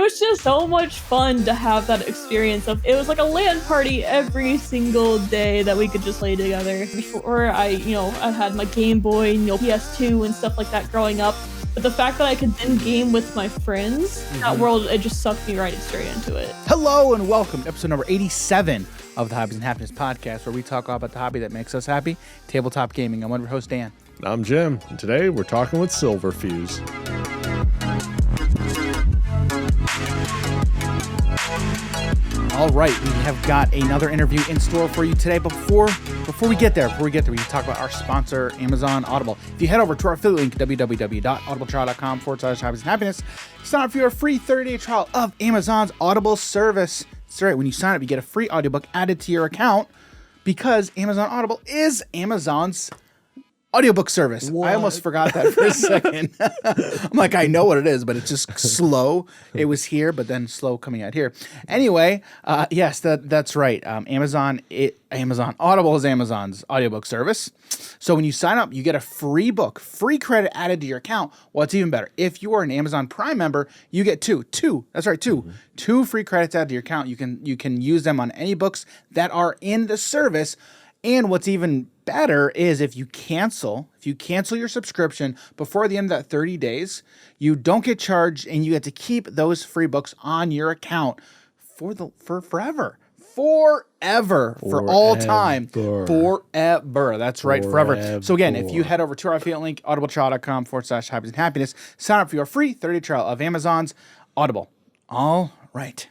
was just so much fun to have that experience of, it was like a LAN party every single day that we could just play together. Before I had my Game Boy, PS2 and stuff like that growing up. But the fact that I could then game with my friends, that world, it just sucked me right straight into it. Hello and welcome to episode number 87 of the Hobbies and Happiness podcast, where we talk all about the hobby that makes us happy, tabletop gaming. I'm one of your hosts, Dan. I'm Jim, and today we're talking with Silverfuse. All right, we have got another interview in store for you today. Before we get there, we can talk about our sponsor, Amazon Audible. If you head over to our affiliate link, www.audibletrial.com/hobbies and happiness, sign up for your free 30-day trial of Amazon's Audible service. That's right. When you sign up, you get a free audiobook added to your account because Amazon Audible is Amazon's audiobook service. What? I almost forgot that for a second. I'm like, I know what it is, but it's just slow. It was here, but then slow coming out here. Anyway, yes, that's right. Amazon Audible is Amazon's audiobook service. So when you sign up, you get a free book, free credit added to your account. Well, it's even better. If you are an Amazon Prime member, you get two. That's right, two. Mm-hmm. 2 free credits added to your account. You can use them on any books that are in the service. And what's even better is if you cancel your subscription before the end of that 30 days, you don't get charged and you get to keep those free books on your account for forever. For all time. Forever. That's right, forever. So again, if you head over to our affiliate link, audibletrial.com/hobbies and happiness, sign up for your free 30-day trial of Amazon's Audible. All right.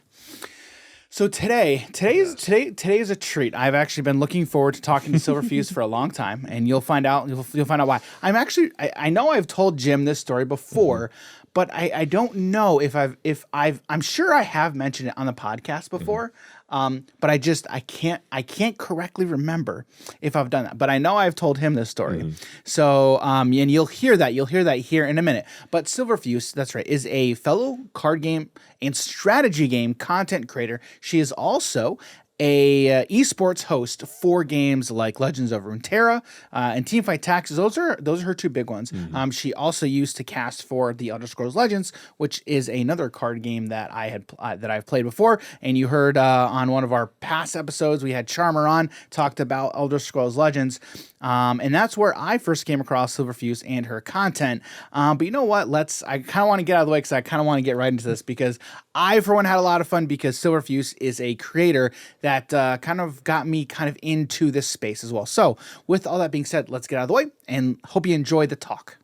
So today is a treat. I've actually been looking forward to talking to Silverfuse for a long time, and you'll find out why. I know I've told Jim this story before, but I don't know if I'm sure I have mentioned it on the podcast before. But I can't correctly remember if I've done that. But I know I've told him this story. So, and you'll hear that here in a minute. But Silverfuse, that's right, is a fellow card game and strategy game content creator. She is also a esports host for games like Legends of Runeterra and Teamfight Tactics. Those are her two big ones. She also used to cast for the Elder Scrolls Legends, which is another card game that I've played before. And you heard on one of our past episodes, we had Charmer on, talked about Elder Scrolls Legends. And that's where I first came across Silverfuse and her content. But you know what? I kind of want to get out of the way because I kind of want to get right into this because I, for one, had a lot of fun because Silverfuse is a creator that kind of got me kind of into this space as well. So with all that being said, let's get out of the way and hope you enjoy the talk.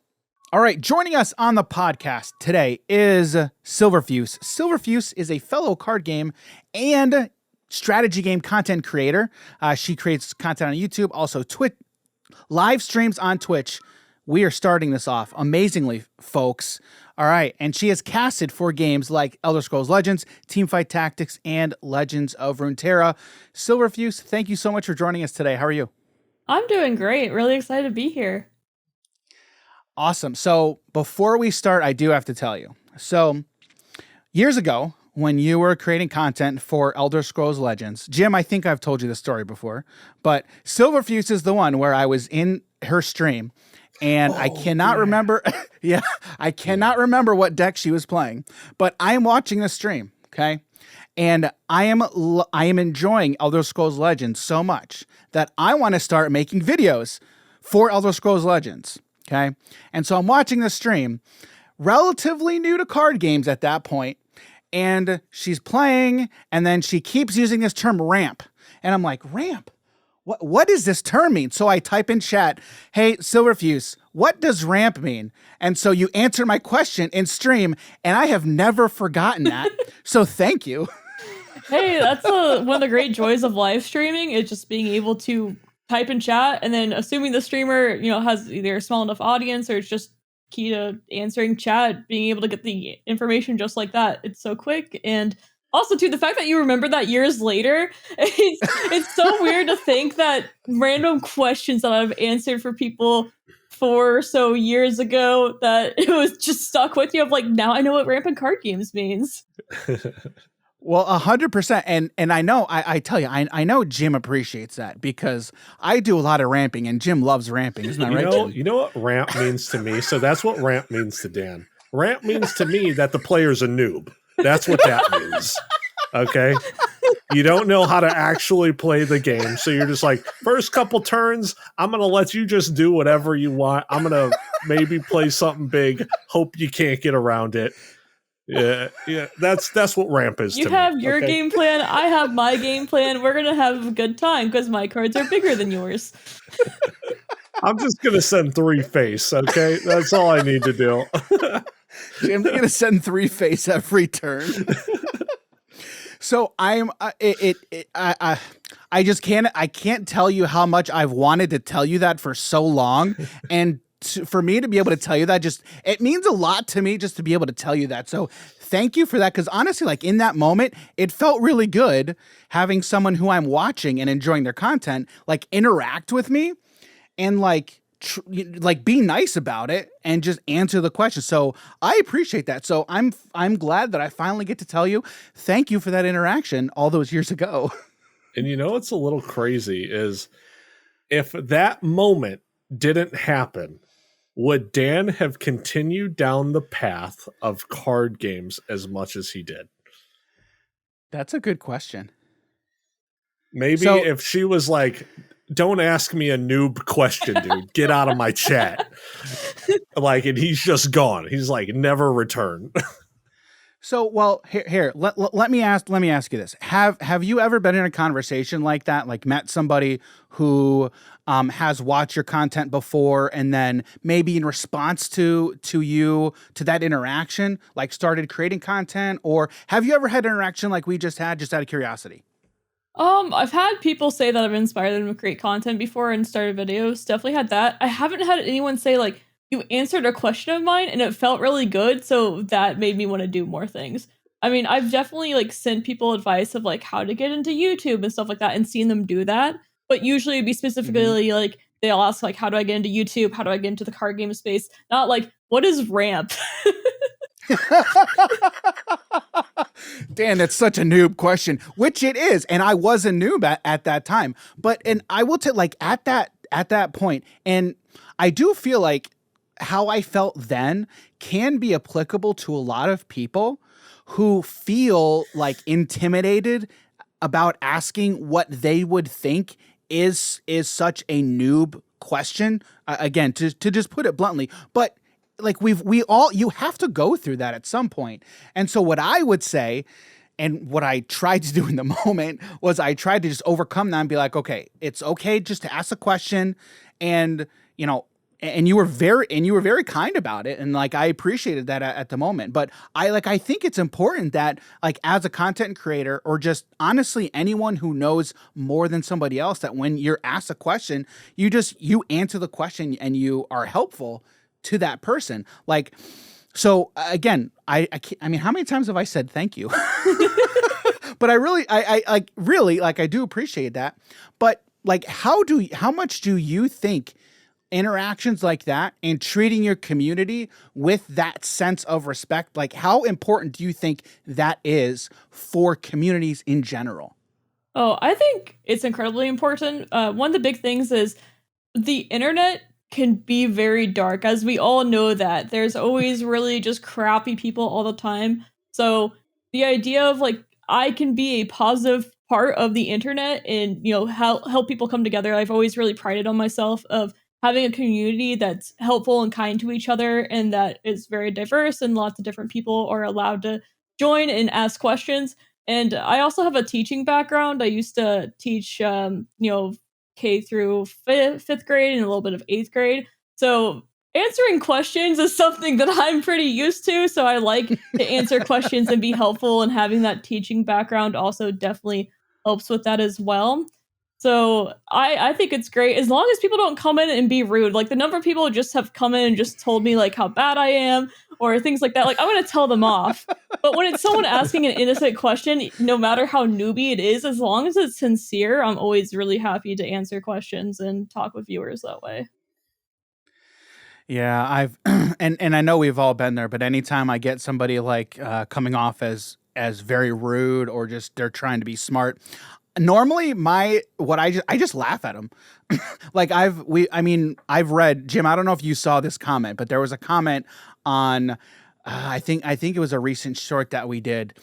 All right, joining us on the podcast today is Silverfuse. Silverfuse is a fellow card game and strategy game content creator. She creates content on YouTube, also live streams on Twitch. We are starting this off amazingly, folks. All right, and she has casted for games like Elder Scrolls Legends, Teamfight Tactics, and Legends of Runeterra. Silverfuse, thank you so much for joining us today. How are you? I'm doing great. Really excited to be here. Awesome. So before we start, I do have to tell you. So years ago, when you were creating content for Elder Scrolls Legends, Jim, I think I've told you this story before, but Silverfuse is the one where I was in her stream. And I cannot remember. Yeah, I cannot remember what deck she was playing, but I am watching the stream. Okay. And I am enjoying Elder Scrolls Legends so much that I want to start making videos for Elder Scrolls Legends. Okay. And so I'm watching the stream, relatively new to card games at that point, and she's playing, and then she keeps using this term ramp. And I'm like, ramp? What does this term mean? So I type in chat, hey, Silverfuse, what does ramp mean? And so you answer my question in stream, and I have never forgotten that. So thank you. Hey, that's one of the great joys of live streaming, is just being able to type in chat, and then assuming the streamer, has either a small enough audience or it's just key to answering chat, being able to get the information just like that. It's so quick. And also, too, the fact that you remember that years later, it's so weird to think that random questions that I've answered for people 4 or so years ago, that it was just stuck with you. Of like, now I know what rampant card games means. Well, 100%. And I know, I tell you, I know Jim appreciates that because I do a lot of ramping and Jim loves ramping. Isn't that right, Jim? You know what ramp means to me? So that's what ramp means to Dan. Ramp means to me that the player's a noob. That's what that means. Okay. You don't know how to actually play the game. So you're just like, first couple turns, I'm going to let you just do whatever you want. I'm going to maybe play something big. Hope you can't get around it. Yeah. That's what ramp is. You have your game plan. I have my game plan. We're going to have a good time because my cards are bigger than yours. I'm just going to send 3 face. Okay. That's all I need to do. Jim's going to send 3 face every turn. So I just can't tell you how much I've wanted to tell you that for so long. And for me to be able to tell you that, it means a lot to me just to be able to tell you that. So thank you for that. Cause honestly, like in that moment, it felt really good having someone who I'm watching and enjoying their content, like interact with me and like be nice about it and just answer the question. So I appreciate that. So I'm glad that I finally get to tell you, thank you for that interaction all those years ago. And what's a little crazy is if that moment didn't happen, would Dan have continued down the path of card games as much as he did? That's a good question. Maybe if she was like, don't ask me a noob question, dude. Get out of my chat. And he's just gone. He's like, never return. So, well, here, let me ask you this. Have you ever been in a conversation like that? Like met somebody who has watched your content before and then maybe in response to that interaction, like started creating content? Or have you ever had an interaction like we just had, just out of curiosity? I've had people say that I've inspired them to create content before and started videos. Definitely had that. I haven't had anyone say like, you answered a question of mine and it felt really good. So that made me want to do more things. I mean, I've definitely like sent people advice of like how to get into YouTube and stuff like that and seen them do that. But usually it'd be specifically like, they'll ask like, how do I get into YouTube? How do I get into the card game space? Not like, what is ramp? Dan, that's such a noob question, which it is. And I was a noob at that time, and I will tell like at that point. And I do feel like how I felt then can be applicable to a lot of people who feel like intimidated about asking what they would think is such a noob question. Again, to just put it bluntly, but like you have to go through that at some point. And so what I would say, and what I tried to do in the moment, was I tried to just overcome that and be like, okay, it's okay just to ask a question. And, and you were very kind about it. And like, I appreciated that at the moment, but I think it's important that like as a content creator or just honestly, anyone who knows more than somebody else, that when you're asked a question, you answer the question and you are helpful to that person. Like, so again, I mean, how many times have I said thank you? But I do appreciate that. But like, how much do you think interactions like that and treating your community with that sense of respect, like how important do you think that is for communities in general? Oh, I think it's incredibly important. One of the big things is the internet can be very dark, as we all know that there's always really just crappy people all the time. So the idea of like, I can be a positive part of the internet and, help people come together. I've always really prided on myself of having a community that's helpful and kind to each other and that is very diverse and lots of different people are allowed to join and ask questions. And I also have a teaching background. I used to teach, K through fifth grade and a little bit of 8th grade. So answering questions is something that I'm pretty used to. So I like to answer questions and be helpful, and having that teaching background also definitely helps with that as well. So I think it's great as long as people don't come in and be rude. Like the number of people who just have come in and just told me like how bad I am or things like that. Like I'm going to tell them off. But when it's someone asking an innocent question, no matter how newbie it is, as long as it's sincere, I'm always really happy to answer questions and talk with viewers that way. Yeah, I've and I know we've all been there, but anytime I get somebody like coming off as very rude or just they're trying to be smart, normally I just laugh at them. Like I've read, Jim, I don't know if you saw this comment, but there was a comment on I think it was a recent short that we did,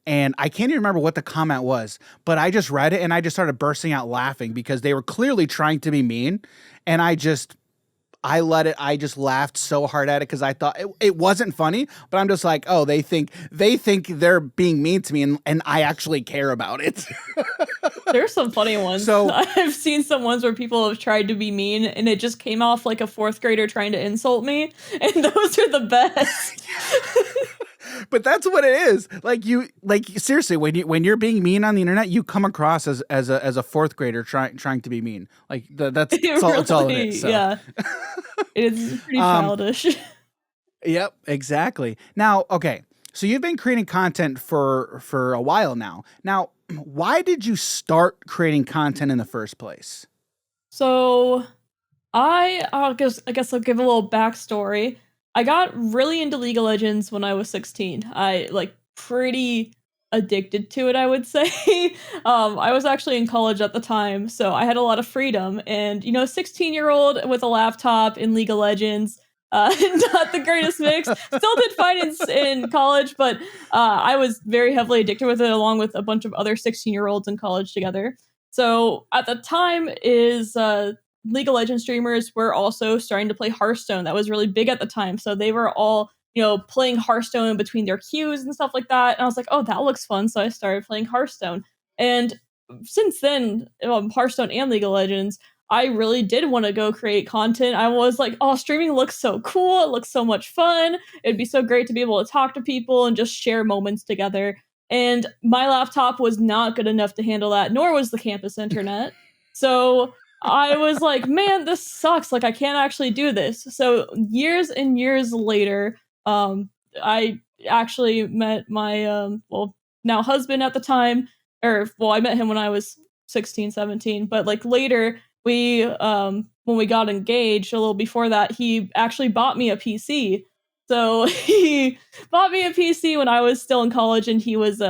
and I can't even remember what the comment was, but I just read it and I just started bursting out laughing because they were clearly trying to be mean, and I just laughed so hard at it because I thought it wasn't funny, but I'm just like, oh, they think they're being mean to me, and I actually care about it. There's some funny ones. So I've seen some ones where people have tried to be mean and it just came off like a fourth grader trying to insult me. And those are the best. but that's what it is. Like seriously, when you're being mean on the internet, you come across as a fourth grader trying to be mean. Like that's all it is. So. Yeah. It's pretty childish. Yep, exactly. Now, okay. So you've been creating content for a while now. Now, why did you start creating content in the first place? So I guess I'll give a little backstory. I got really into League of Legends when I was 16. I like pretty addicted to it, I would say. I was actually in college at the time, so I had a lot of freedom. And 16-year-old with a laptop in League of Legends, not the greatest mix. Still did fine in college, but I was very heavily addicted with it, along with a bunch of other 16-year-olds in college together. So at the time, League of Legends streamers were also starting to play Hearthstone. That was really big at the time. So they were all playing Hearthstone in between their queues and stuff like that. And I was like, oh, that looks fun. So I started playing Hearthstone. And since then, Hearthstone and League of Legends, I really did want to go create content. I was like, oh, streaming looks so cool. It looks so much fun. It'd be so great to be able to talk to people and just share moments together. And my laptop was not good enough to handle that, nor was the campus internet. So I was like, man, this sucks. Like, I can't actually do this. So years and years later, I actually met my, now husband at the time, I met him when I was 16, 17, but like later when we got engaged a little before that, he actually bought me a PC. So he bought me a PC when I was still in college, and he was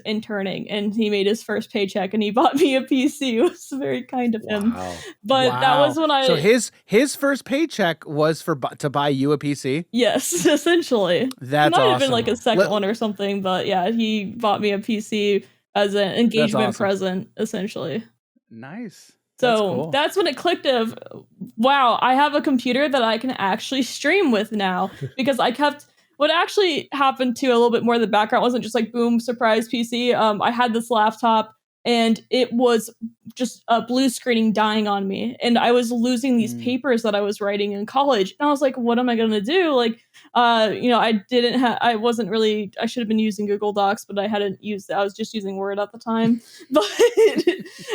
interning, and he made his first paycheck, and he bought me a PC. It was very kind of him. But that was when So his first paycheck was to buy you a PC? Yes, essentially. That's It might awesome. have been like a second one or something, but yeah, he bought me a PC as an engagement present, essentially. Nice. So that's when it clicked of, wow, I have a computer that I can actually stream with now. Because what actually happened to a little bit more of the background wasn't just like, boom, surprise PC. I had this laptop and it was just blue screening dying on me. And I was losing these papers that I was writing in college. And I was like, what am I going to do? Like, I should have been using Google Docs, but I was just using Word at the time. But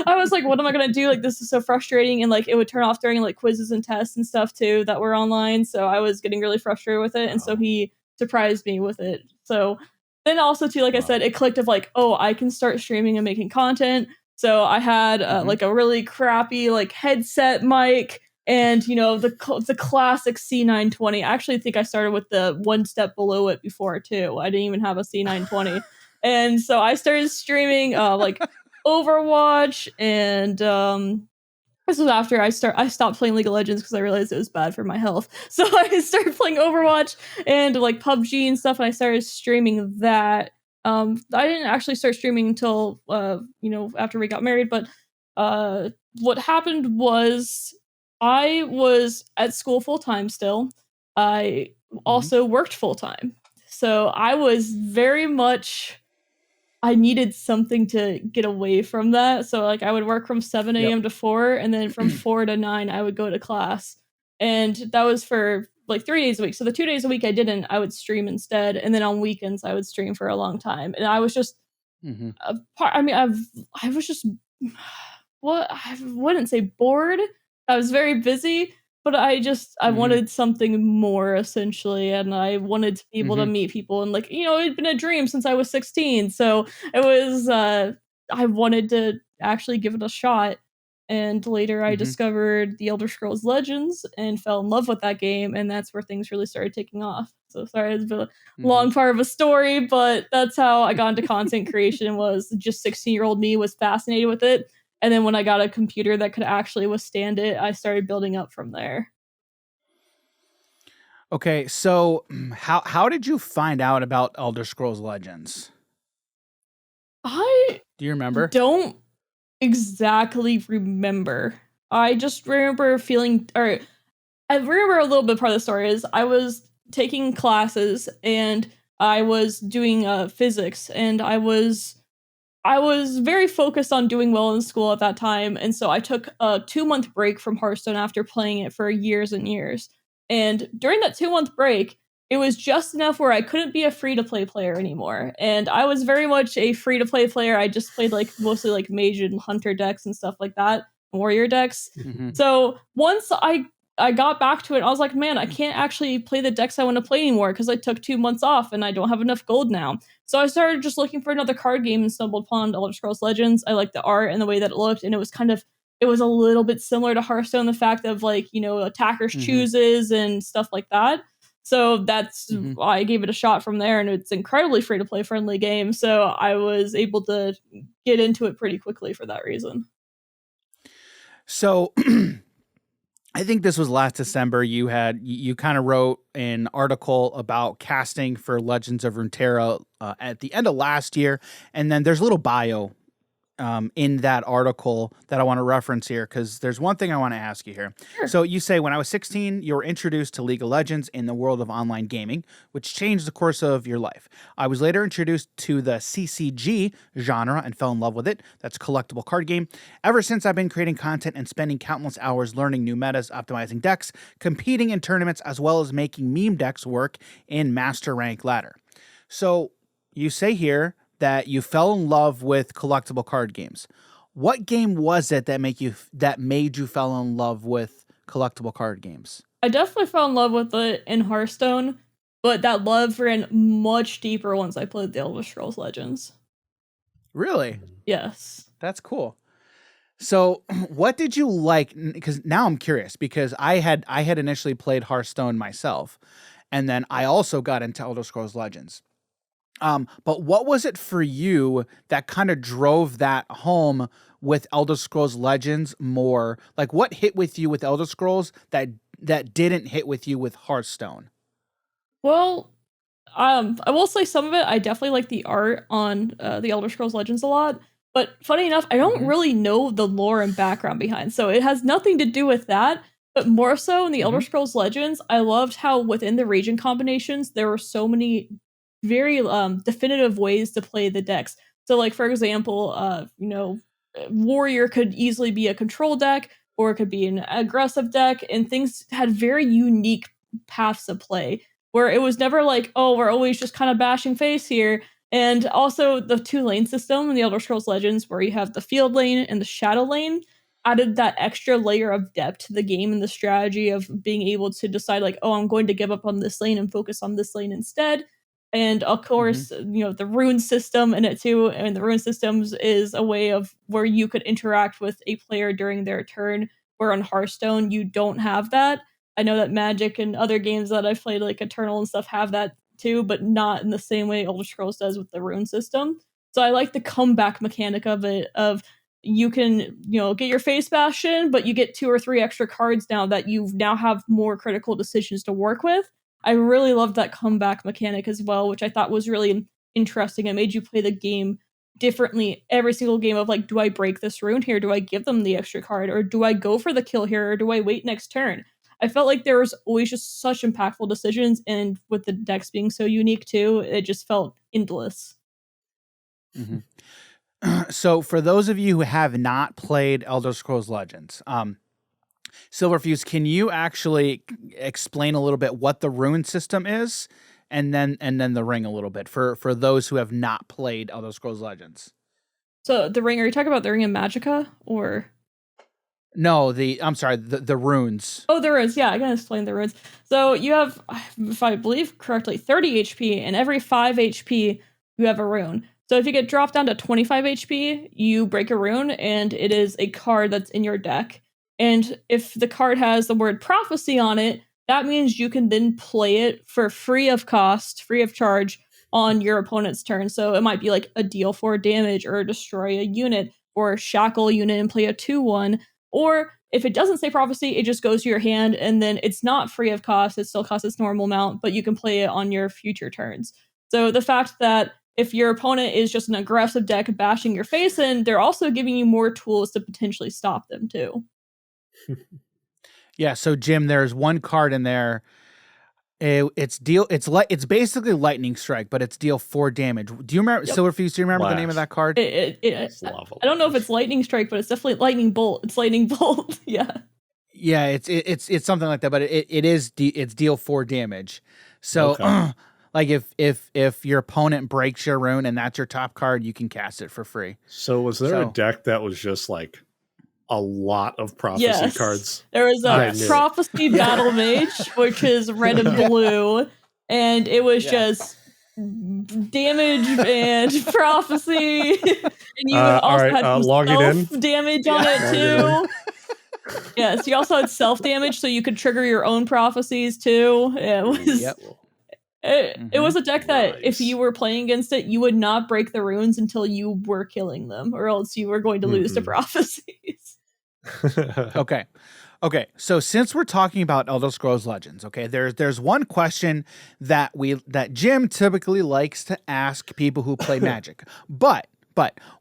I was like, what am I going to do? Like, this is so frustrating. And like, it would turn off during like quizzes and tests and stuff too that were online. So I was getting really frustrated with it. And so he surprised me with it. So then also too, like I said, it clicked of like, oh, I can start streaming and making content. So I had like a really crappy like headset mic, and the classic C920. I actually think I started with the one step below it before too. I didn't even have a C920, and so I started streaming like Overwatch, and this was after I stopped playing League of Legends because I realized it was bad for my health. So I started playing Overwatch and like PUBG and stuff, and I started streaming that. I didn't actually start streaming until after we got married, but what happened was I was at school full time still. I also worked full time. So I was very much, I needed something to get away from that. So like I would work from 7 a.m. to 4, and then from 4 to 9 I would go to class. And that was for like 3 days a week. So the 2 days a week I would stream instead. And then on weekends I would stream for a long time. And I was just I was just I wouldn't say bored. I was very busy, but I wanted something more, essentially, and I wanted to be able to meet people, and like, it'd been a dream since I was 16, so it was I wanted to actually give it a shot. And later I discovered The Elder Scrolls Legends and fell in love with that game, and that's where things really started taking off. So sorry, it's been a long part of a story, but that's how I got into content creation. Was just 16-year-old me was fascinated with it. And then when I got a computer that could actually withstand it, I started building up from there. Okay, so how did you find out about Elder Scrolls Legends? I Do you remember? don't exactly remember. I just remember feeling, or I remember a little bit part of the story is I was taking classes and I was doing physics and I was very focused on doing well in school at that time, and so I took a 2-month break from Hearthstone after playing it for years and years. And during that 2-month break, it was just enough where I couldn't be a free to play player anymore. And I was very much a free to play player. I just played like mostly like mage and hunter decks and stuff like that, warrior decks. Mm-hmm. So once I got back to it, I was like, man, I can't actually play the decks I want to play anymore because I took 2 months off and I don't have enough gold now. So I started just looking for another card game and stumbled upon Elder Scrolls Legends. I liked the art and the way that it looked, and it was a little bit similar to Hearthstone, the fact of like, attackers Mm-hmm. chooses and stuff like that. So that's Mm-hmm. why I gave it a shot from there, and it's incredibly free to play friendly game. So I was able to get into it pretty quickly for that reason. So I think this was last December. You kind of wrote an article about casting for Legends of Runeterra at the end of last year, and then there's a little bio in that article that I want to reference here because there's one thing I want to ask you here. Sure. So you say when I was 16, you were introduced to League of Legends in the world of online gaming, which changed the course of your life. I was later introduced to the CCG genre and fell in love with it. That's collectible card game. Ever since, I've been creating content and spending countless hours learning new metas, optimizing decks, competing in tournaments, as well as making meme decks work in master rank ladder. So you say here that you fell in love with collectible card games. What game was it that made you fell in love with collectible card games? I definitely fell in love with it in Hearthstone, but that love ran much deeper once I played the Elder Scrolls Legends. Really? Yes. That's cool. So, what did you like? Because now I'm curious because I had initially played Hearthstone myself, and then I also got into Elder Scrolls Legends. But what was it for you that kind of drove that home with Elder Scrolls Legends more? Like, what hit with you with Elder Scrolls that didn't hit with you with Hearthstone? Well, I will say some of it. I definitely like the art on the Elder Scrolls Legends a lot. But funny enough, I don't really know the lore and background behind, so it has nothing to do with that. But more so in the Elder Scrolls Legends, I loved how within the region combinations there were so many very definitive ways to play the decks. So, like for example, warrior could easily be a control deck, or it could be an aggressive deck, and things had very unique paths of play where it was never like, oh, we're always just kind of bashing face here. And also the 2-lane system in the Elder Scrolls Legends, where you have the field lane and the shadow lane, added that extra layer of depth to the game and the strategy of being able to decide like, oh, I'm going to give up on this lane and focus on this lane instead. And of course, the rune system in it too. And the rune systems is a way of where you could interact with a player during their turn, where on Hearthstone, you don't have that. I know that Magic and other games that I've played, like Eternal and stuff, have that too, but not in the same way Elder Scrolls does with the rune system. So I like the comeback mechanic of it, of you can, get your face bashed in, but you get 2 or 3 extra cards now that you now have more critical decisions to work with. I really loved that comeback mechanic as well, which I thought was really interesting. It made you play the game differently every single game of like, do I break this rune here? Do I give them the extra card? Or do I go for the kill here? Or do I wait next turn? I felt like there was always just such impactful decisions, and with the decks being so unique too, it just felt endless. So, for those of you who have not played Elder Scrolls Legends, Silverfuse, can you actually explain a little bit what the rune system is, and then the ring a little bit for those who have not played Elder Scrolls Legends? So the ring, are you talking about the ring in Magicka or? No, I'm sorry, the runes. Oh, the runes. Yeah, I can explain the runes. So you have, if I believe correctly, 30 HP, and every 5 HP you have a rune. So if you get dropped down to 25 HP, you break a rune, and it is a card that's in your deck. And if the card has the word prophecy on it, that means you can then play it for free of cost, free of charge on your opponent's turn. So it might be like a deal 4 damage, or destroy a unit, or shackle a unit and play a 2/1. Or if it doesn't say Prophecy, it just goes to your hand, and then it's not free of cost. It still costs its normal amount, but you can play it on your future turns. So the fact that if your opponent is just an aggressive deck bashing your face in, they're also giving you more tools to potentially stop them too. Yeah, so Jim, there's one card in there. It's basically Lightning Strike, but it's deal 4 damage. Do you remember Silverfuse? Do you remember the name of that card? I don't know if it's Lightning Strike, but it's definitely Lightning Bolt. It's Lightning Bolt. Yeah. Yeah, it's something like that, but it's deal 4 damage. So Okay. like if your opponent breaks your rune and that's your top card, you can cast it for free. So was there a deck that was just like a lot of Prophecy cards? There was a Prophecy Battle Mage, which is red and blue, and it was just damage and Prophecy, and you also had some self damage on it too. Yes, you also had self damage, so you could trigger your own prophecies too. It was it was a deck that if you were playing against it, you would not break the runes until you were killing them, or else you were going to lose to prophecies. Okay. So since we're talking about Elder Scrolls Legends, okay, there's one question that Jim typically likes to ask people who play Magic, but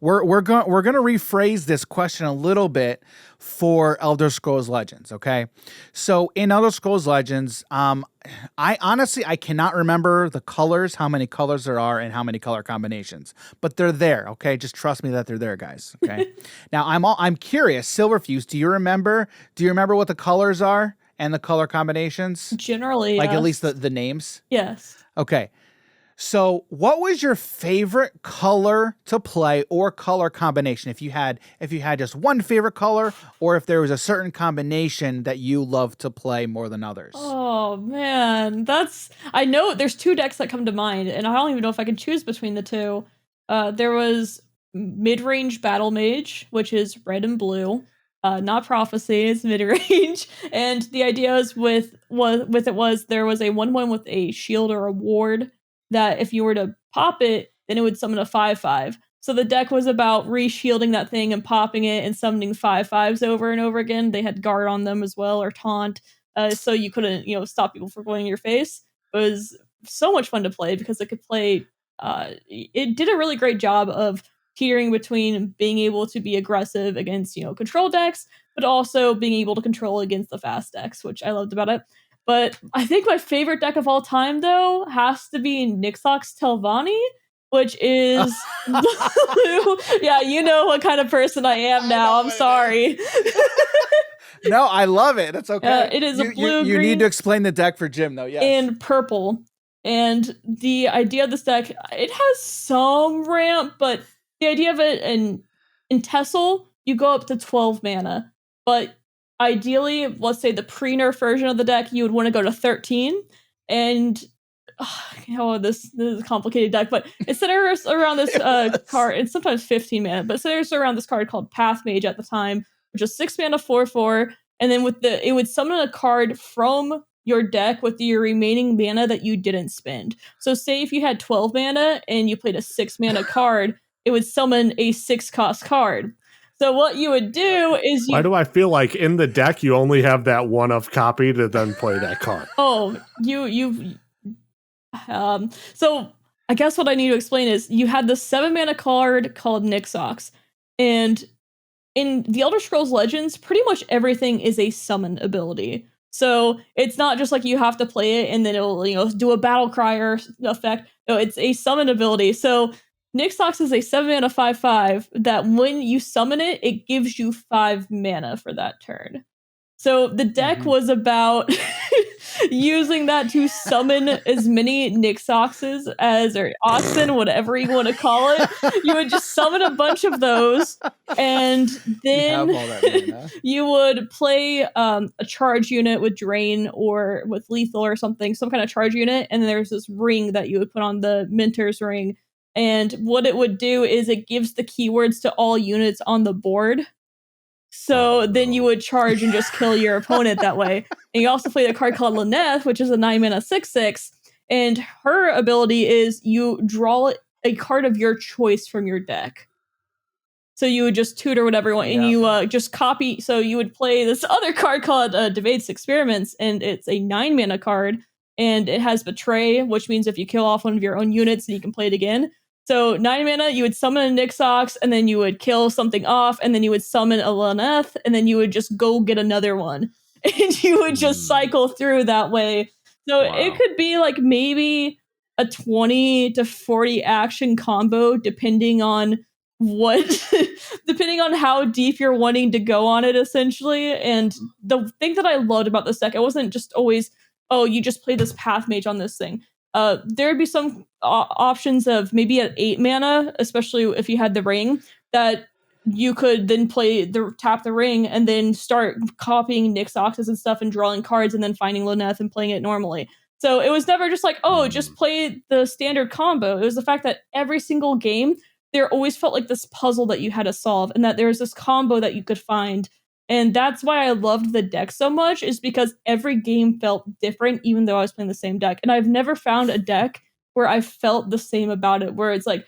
we're going to rephrase this question a little bit for Elder Scrolls Legends, okay? So in Elder Scrolls Legends, I honestly cannot remember the colors, how many colors there are and how many color combinations, but they're there, okay? Just trust me that they're there, guys, okay? Now I'm curious, Silverfuse, do you remember what the colors are and the color combinations? Generally, like at least the names? Yes. Okay. So what was your favorite color to play or color combination? If you had just one favorite color, or if there was a certain combination that you love to play more than others? Oh man, I know there's 2 decks that come to mind, and I don't even know if I can choose between the 2. There was Mid-Range Battle Mage, which is red and blue. Not Prophecy, it's mid-range. And the idea is there was a 1/1 with a shield or a ward that if you were to pop it, then it would summon a 5/5. So the deck was about re-shielding that thing and popping it and summoning 5/5s over and over again. They had guard on them as well, or taunt, so you couldn't, stop people from going in your face. It was so much fun to play because it could play. It did a really great job of teetering between being able to be aggressive against, control decks, but also being able to control against the fast decks, which I loved about it. But I think my favorite deck of all time, though, has to be Nixox Telvanni, which is blue. Yeah, you know what kind of person I am now. I'm sorry. No, I love it. That's okay. It is a blue, you green, need to explain the deck for Jim, though. Yes. And purple. And the idea of this deck, it has some ramp, but the idea of it in Tessel, you go up to 12 mana. But ideally, let's say the pre-nerf version of the deck, you would want to go to 13. And this is a complicated deck, but it centers around this card, and sometimes 15 mana, but it centers around this card called Path Mage at the time, which is 6 mana 4/4, and then it would summon a card from your deck with your remaining mana that you didn't spend. So say if you had 12 mana and you played a 6 mana card, it would summon a 6-cost card. So what you would do is Why do I feel like in the deck you only have that one-of copy to then play that card? Oh, so I guess what I need to explain is you had the 7 mana card called Nixox, and in the Elder Scrolls Legends, pretty much everything is a summon ability. So it's not just like you have to play it and then it'll do a battle crier effect. No, it's a summon ability. So Nixox is a 7 mana 5/5 that when you summon it, it gives you 5 mana for that turn. So the deck was about using that to summon as many Nixoxes or Oxen, whatever you want to call it. You would just summon a bunch of those, and then you would play a charge unit with Drain or with Lethal or something, some kind of charge unit, and then there's this ring that you would put on the Mentor's Ring. And what it would do is it gives the keywords to all units on the board. So then you would charge and just kill your opponent that way. And you also play the card called Lyneth, which is a 9 mana 6/6. And her ability is you draw a card of your choice from your deck. So you would just tutor whatever you want, and you just copy. So you would play this other card called Debates Experiments, and it's a 9 mana card, and it has Betray, which means if you kill off one of your own units, then you can play it again. So 9 mana, you would summon a Nixox, and then you would kill something off, and then you would summon a Laneth, and then you would just go get another one. And you would just cycle through that way. So it could be like maybe a 20 to 40 action combo, depending on depending on how deep you're wanting to go on it, essentially. And the thing that I loved about this deck, it wasn't just always, oh, you just play this path mage on this thing. There'd be some options of maybe at 8 mana, especially if you had the ring, that you could then tap the ring and then start copying Nixoxes and stuff and drawing cards and then finding Laneth and playing it normally. So it was never just like, oh, just play the standard combo. It was the fact that every single game, there always felt like this puzzle that you had to solve, and that there was this combo that you could find. And that's why I loved the deck so much, is because every game felt different, even though I was playing the same deck. And I've never found a deck where I felt the same about it, where it's like,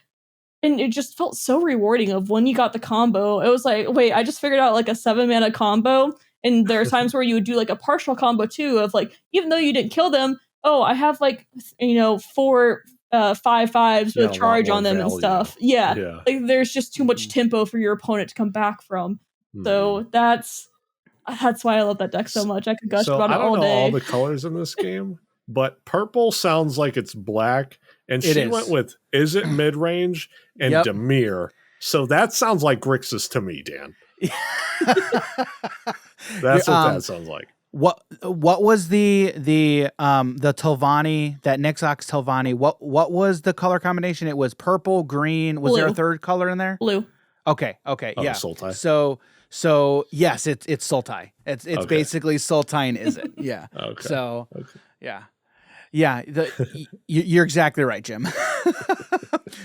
and it just felt so rewarding of when you got the combo. It was like, wait, I just figured out like a 7 mana combo. And there are times where you would do like a partial combo too, of like, even though you didn't kill them, oh, I have like, 4 5/5s with charge on them and stuff. Yeah. Like there's just too much tempo for your opponent to come back from. So that's why I love that deck so much. I could gush about it all day. I don't know all the colors in this game, but purple sounds like it's black, and she went with is it mid range and Demir. So that sounds like Grixis to me, Dan. That's what that sounds like. What was the Telvanni, that Nixox Telvanni? What was the color combination? It was purple, green. Was there a third color in there? Blue. Okay, yeah. Sultai. So yes, it's Sultai. It's basically Sultai, is it? Yeah. Okay. So yeah. You're exactly right, Jim.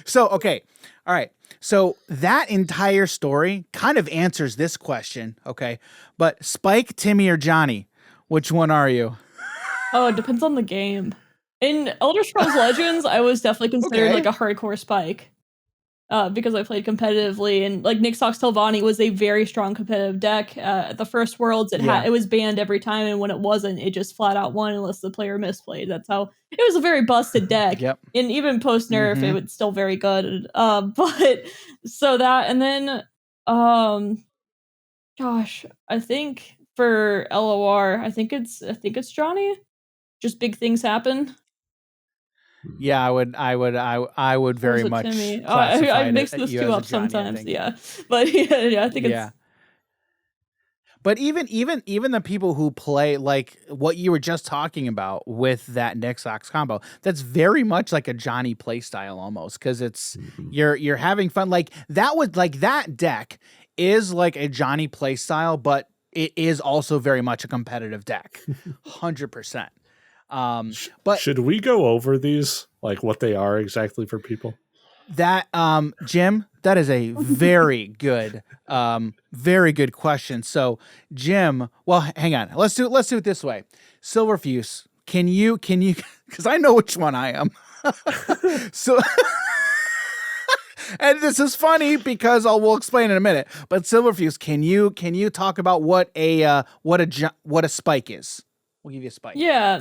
So okay, all right. So that entire story kind of answers this question. Okay, but Spike, Timmy, or Johnny? Which one are you? Oh, it depends on the game. In Elder Scrolls Legends, I was definitely considered like a hardcore Spike. Because I played competitively, and like Nixox Telvanni was a very strong competitive deck. The first Worlds, it was banned every time, and when it wasn't, it just flat out won unless the player misplayed. That's how it was a very busted deck. And even post nerf, it was still very good. But so that, and then, gosh, I think for LOR, I think it's Johnny. Just big things happen. Yeah, I would very much. I mix those two up sometimes. But I think it's. But even the people who play like what you were just talking about with that Nixox combo, that's very much like a Johnny play style almost, because it's you're having fun. Like that deck is like a Johnny play style, but it is also very much a competitive deck, 100%. But should we go over these, like what they are exactly for people? That Jim, that is a very good question. So Jim, well, hang on, let's do it this way. Silverfuse, can you because I know which one I am. So and this is funny because we'll explain in a minute, but Silverfuse, can you talk about what a spike is? We'll give you a spike. Yeah.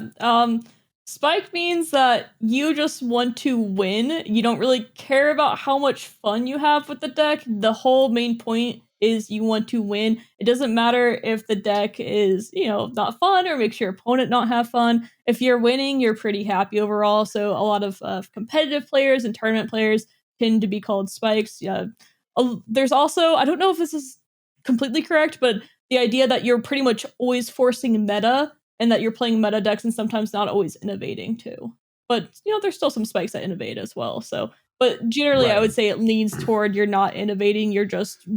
Spike means that you just want to win. You don't really care about how much fun you have with the deck. The whole main point is you want to win. It doesn't matter if the deck is, not fun or makes your opponent not have fun. If you're winning, you're pretty happy overall. So a lot of competitive players and tournament players tend to be called spikes. There's also, I don't know if this is completely correct, but the idea that you're pretty much always forcing meta, and that you're playing meta decks and sometimes not always innovating too. But, there's still some spikes that innovate as well. So, but generally I would say it leans toward you're not innovating. You're just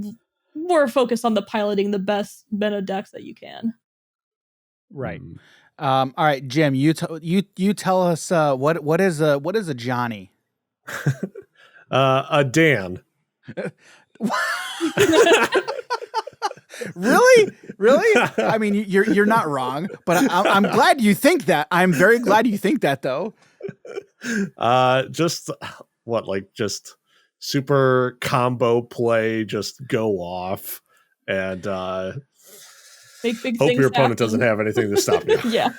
more focused on the piloting the best meta decks that you can. Right. All right, Jim, you tell us what is a Johnny? A Dan. Really? I mean, you're not wrong, but I'm glad you think that. I'm very glad you think that, though. Just super combo play just go off, and Make big hope things your opponent happen. doesn't have anything to stop you. Yeah.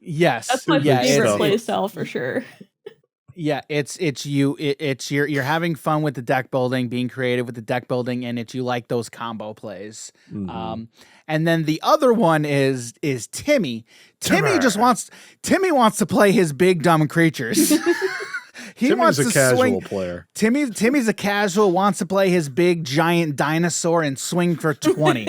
Yes. That's my Yeah, favorite it's- play style for sure. Yeah, you're having fun with the deck building, being creative with the deck building, and you like those combo plays. Mhm. And then the other one is Timmy. Timmy wants to play his big dumb creatures. Timmy's a casual player. Timmy's a casual, wants to play his big giant dinosaur and swing for 20.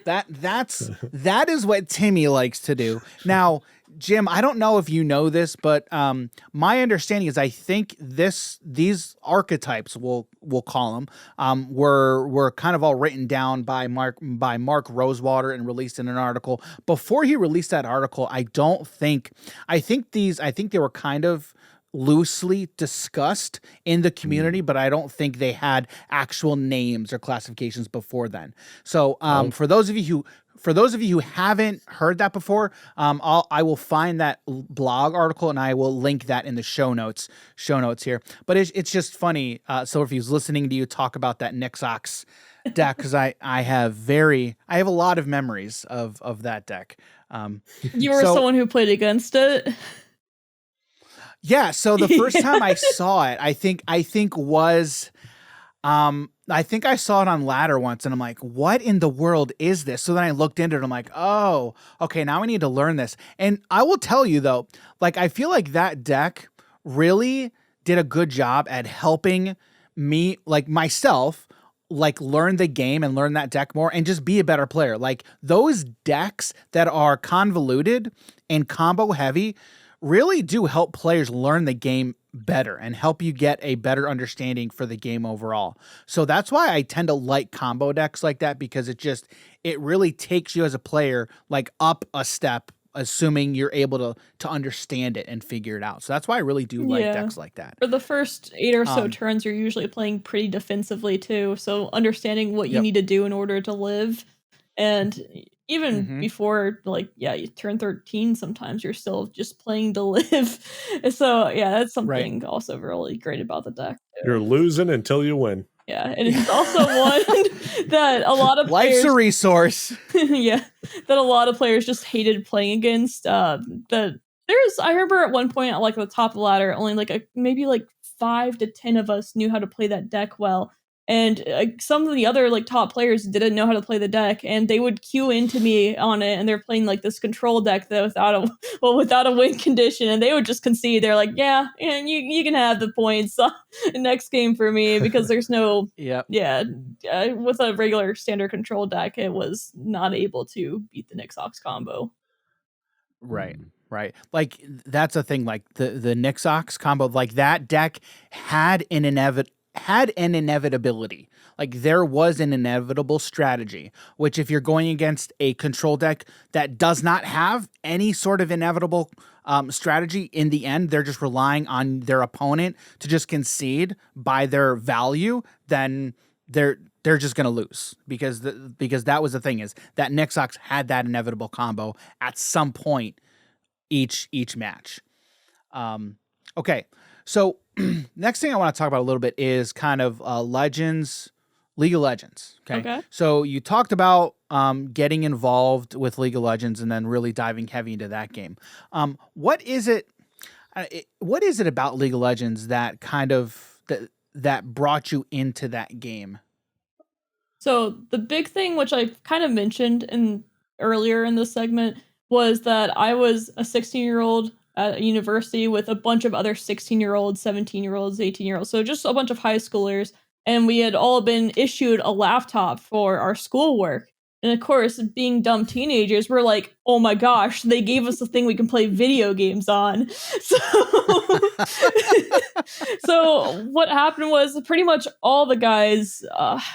That is what Timmy likes to do. Now, Jim, I don't know if you know this, but my understanding is I think these archetypes, we'll call them, were kind of all written down by Mark Rosewater and released in an article. Before he released that article, I think they were kind of loosely discussed in the community, but I don't think they had actual names or classifications before then. So for those of you who haven't heard that before, I will find that blog article and I will link that in the show notes here. But it's just funny, Silverfuse, listening to you talk about that Nixox deck, because I have a lot of memories of that deck. You were someone who played against it. Yeah, so the first time I saw it, I think I saw it on Ladder once, and I'm like, what in the world is this? So then I looked into it, and I'm like, oh, okay, now I need to learn this. And I will tell you, though, like, I feel like that deck really did a good job at helping me, like, myself, like, learn the game and learn that deck more and just be a better player. Like, those decks that are convoluted and combo heavy really do help players learn the game better and help you get a better understanding for the game overall. So that's why I tend to like combo decks like that, because it really takes you as a player like up a step, assuming you're able to understand it and figure it out. So that's why I really do like decks like that. For the first 8 or so turns, you're usually playing pretty defensively too. So understanding what you need to do in order to live, and even before, like, you turn 13, sometimes you're still just playing to live. So that's something also really great about the deck too. You're losing until you win. Yeah, and it's also one that a lot of players, life's a resource. That a lot of players just hated playing against. I remember at one point, like at the top of the ladder, only like maybe like 5 to 10 of us knew how to play that deck well. And some of the other like top players didn't know how to play the deck, and they would queue into me on it, and they're playing like this control deck that without a win condition, and they would just concede. They're like, yeah, you can have the points next game for me, because there's no with a regular standard control deck, it was not able to beat the Nixox combo. Right. Like, that's a thing. Like the Nixox combo, like that deck had an inevitability. Like, there was an inevitable strategy, which if you're going against a control deck that does not have any sort of inevitable strategy, in the end, they're just relying on their opponent to just concede by their value, then they're just going to lose, because that was the thing, is that Nixox had that inevitable combo at some point each match. Okay. So next thing I want to talk about a little bit is kind of League of Legends. Okay. So you talked about getting involved with League of Legends and then really diving heavy into that game. What is it about League of Legends that kind of that brought you into that game? So the big thing, which I kind of mentioned earlier in this segment, was that I was a 16-year-old at a university with a bunch of other 16-year-olds, 17-year-olds, 18-year-olds. So just a bunch of high schoolers. And we had all been issued a laptop for our schoolwork. And of course, being dumb teenagers, we're like, oh my gosh, they gave us a thing we can play video games on. So what happened was pretty much all the guys,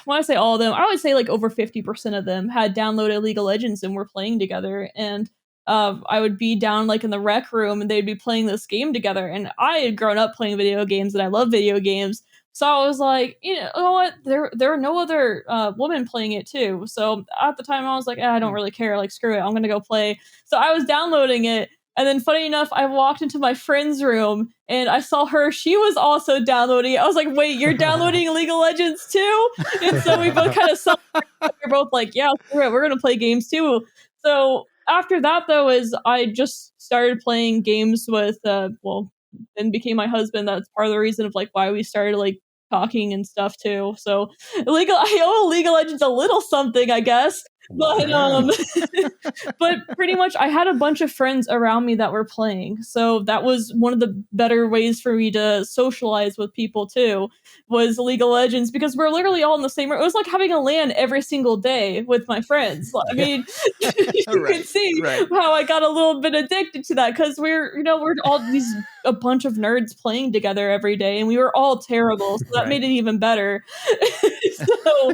when I say all of them, I would say like over 50% of them had downloaded League of Legends and were playing together. And I would be down like in the rec room and they'd be playing this game together. And I had grown up playing video games and I love video games. So I was like, you know what? There are no other women playing it too. So at the time I was like, I don't really care. Like, screw it. I'm going to go play. So I was downloading it. And then funny enough, I walked into my friend's room and I saw her. She was also downloading it. I was like, wait, you're downloading League of Legends too? And so we both kind of we're both like, yeah, we're going to play games too. So after that, though, is I just started playing games with, and became my husband. That's part of the reason of like why we started like talking and stuff too. So I owe League of Legends a little something, I guess. But but pretty much I had a bunch of friends around me that were playing. So that was one of the better ways for me to socialize with people too, was League of Legends, because we're literally all in the same room. It was like having a LAN every single day with my friends. I mean, you can see how I got a little bit addicted to that, because we're all a bunch of nerds playing together every day, and we were all terrible, so that made it even better. So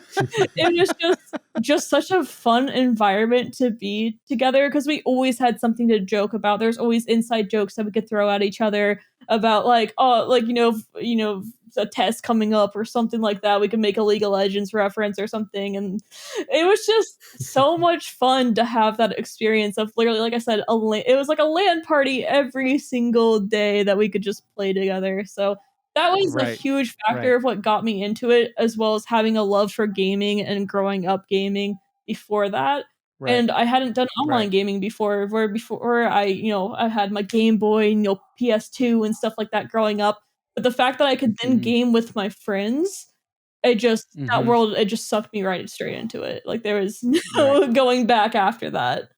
it was just such a fun environment to be together, because we always had something to joke about. There's always inside jokes that we could throw at each other about like, oh, like, a test coming up or something like that. We could make a League of Legends reference or something. And it was just so much fun to have that experience of literally, like I said, it was like a LAN party every single day that we could just play together. So that was a huge factor of what got me into it, as well as having a love for gaming and growing up gaming before that. And I hadn't done online gaming before, where before I had my Game Boy and PS2 and stuff like that growing up. But the fact that I could then game with my friends, that world, it just sucked me right straight into it. Like there was no going back after that.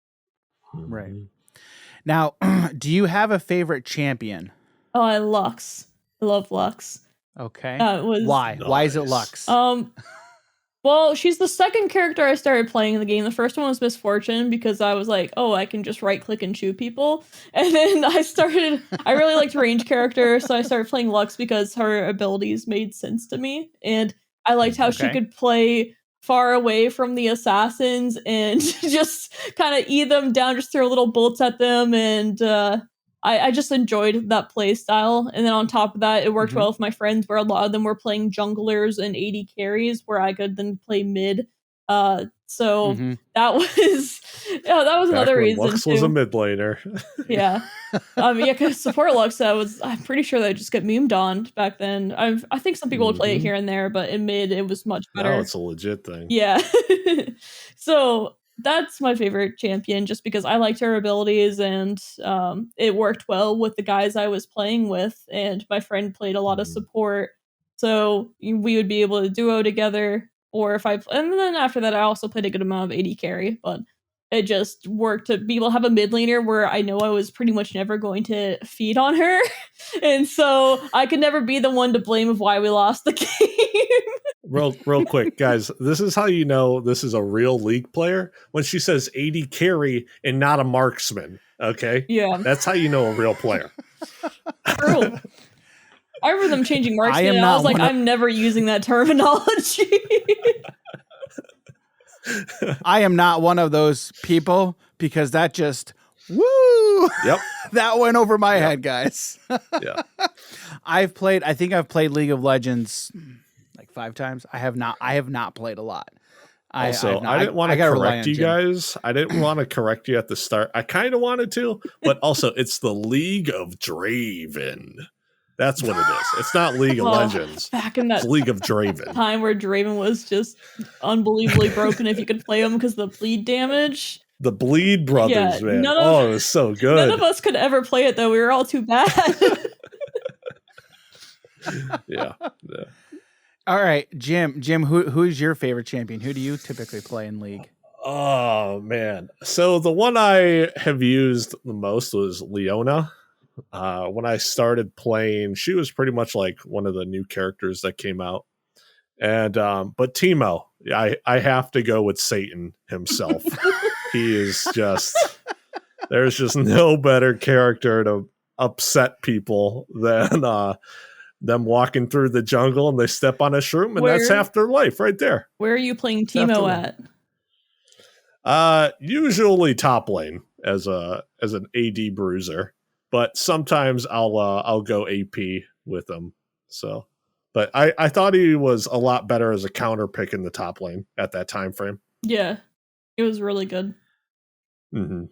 Right. Now, do you have a favorite champion? Oh, I love Lux. Okay. Why? Nice. Why is it Lux? Well, she's the second character I started playing in the game. The first one was Misfortune, because I was like, oh, I can just right click and shoot people. And then I really liked range characters, so I started playing Lux because her abilities made sense to me. And I liked how she could play far away from the assassins and just kind of eat them down, just throw little bolts at them. And I just enjoyed that play style. And then on top of that, it worked well with my friends, where a lot of them were playing junglers and AD carries, where I could then play mid. So that was another reason. Lux was a mid laner. Yeah. Because support Lux, I'm pretty sure they just get memed on back then. I think some people would play it here and there, but in mid it was much better. No, it's a legit thing. Yeah. So that's my favorite champion, just because I liked her abilities, and it worked well with the guys I was playing with, and my friend played a lot of support, so we would be able to duo together. Or and then after that, I also played a good amount of AD carry, but it just worked to be able to have a mid laner where I know I was pretty much never going to feed on her, and so I could never be the one to blame of why we lost the game. Real quick, guys, this is how you know this is a real League player, when she says AD carry and not a marksman. Okay? Yeah. That's how you know a real player. True. I remember them changing marksman, and I was like, I'm never using that terminology. I am not one of those people, because that just woo. Yep. That went over my head, guys. Yeah. I think I've played League of Legends like 5 times. I have not played a lot. I didn't want to correct you guys. I didn't want to correct you at the start. I kind of wanted to, but also it's the League of Draven. That's what it is. It's not League of Legends. Back in that League of Draven time where Draven was just unbelievably broken if you could play him because of the bleed damage. The Bleed Brothers, man. It was so good. None of us could ever play it, though. We were all too bad. Yeah. All right, Jim, who's your favorite champion? Who do you typically play in League? Oh, man. So the one I have used the most was Leona. When I started playing, she was pretty much like one of the new characters that came out. And but Teemo, I have to go with Satan himself. He is there's just no better character to upset people than them walking through the jungle and they step on a shroom, and that's half their life right there. Where are you playing Teemo at? Usually top lane as an AD bruiser. But sometimes I'll go AP with him. So, but I thought he was a lot better as a counter pick in the top lane at that time frame. Yeah, it was really good.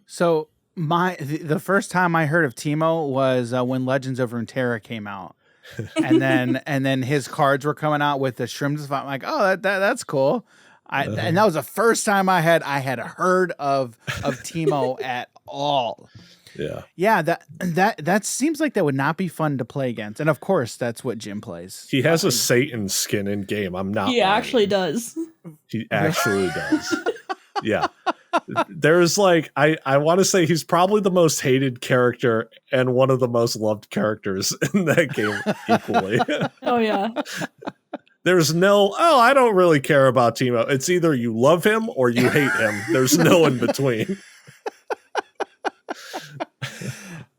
So The first time I heard of Teemo was when Legends of Runeterra came out. and then his cards were coming out with the Shrimps. I'm like, oh, that's cool. And that was the first time I had heard of Teemo at all. Yeah, that seems like that would not be fun to play against. And of course, that's what Jim plays. He has a Satan skin in game. I'm not. He actually does. He actually does. Yeah. There's like I want to say he's probably the most hated character and one of the most loved characters in that game equally. Oh yeah. There's no, I don't really care about Teemo. It's either you love him or you hate him. There's no in between.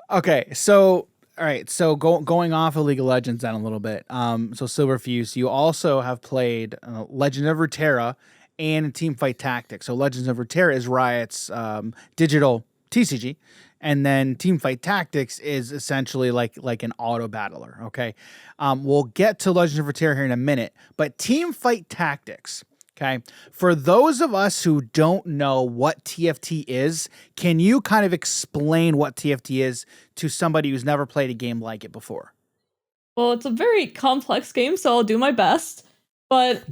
Okay, so all right, so going off of League of Legends then a little bit. So Silverfuse, you also have played Legend of Runeterra and Teamfight Tactics. So Legends of Runeterra is Riot's digital TCG, and then Teamfight Tactics is essentially like an auto battler. Okay, we'll get to Legends of Runeterra here in a minute, but Teamfight Tactics. Okay, for those of us who don't know what TFT is, can you kind of explain what TFT is to somebody who's never played a game like it before? Well, it's a very complex game, so I'll do my best. But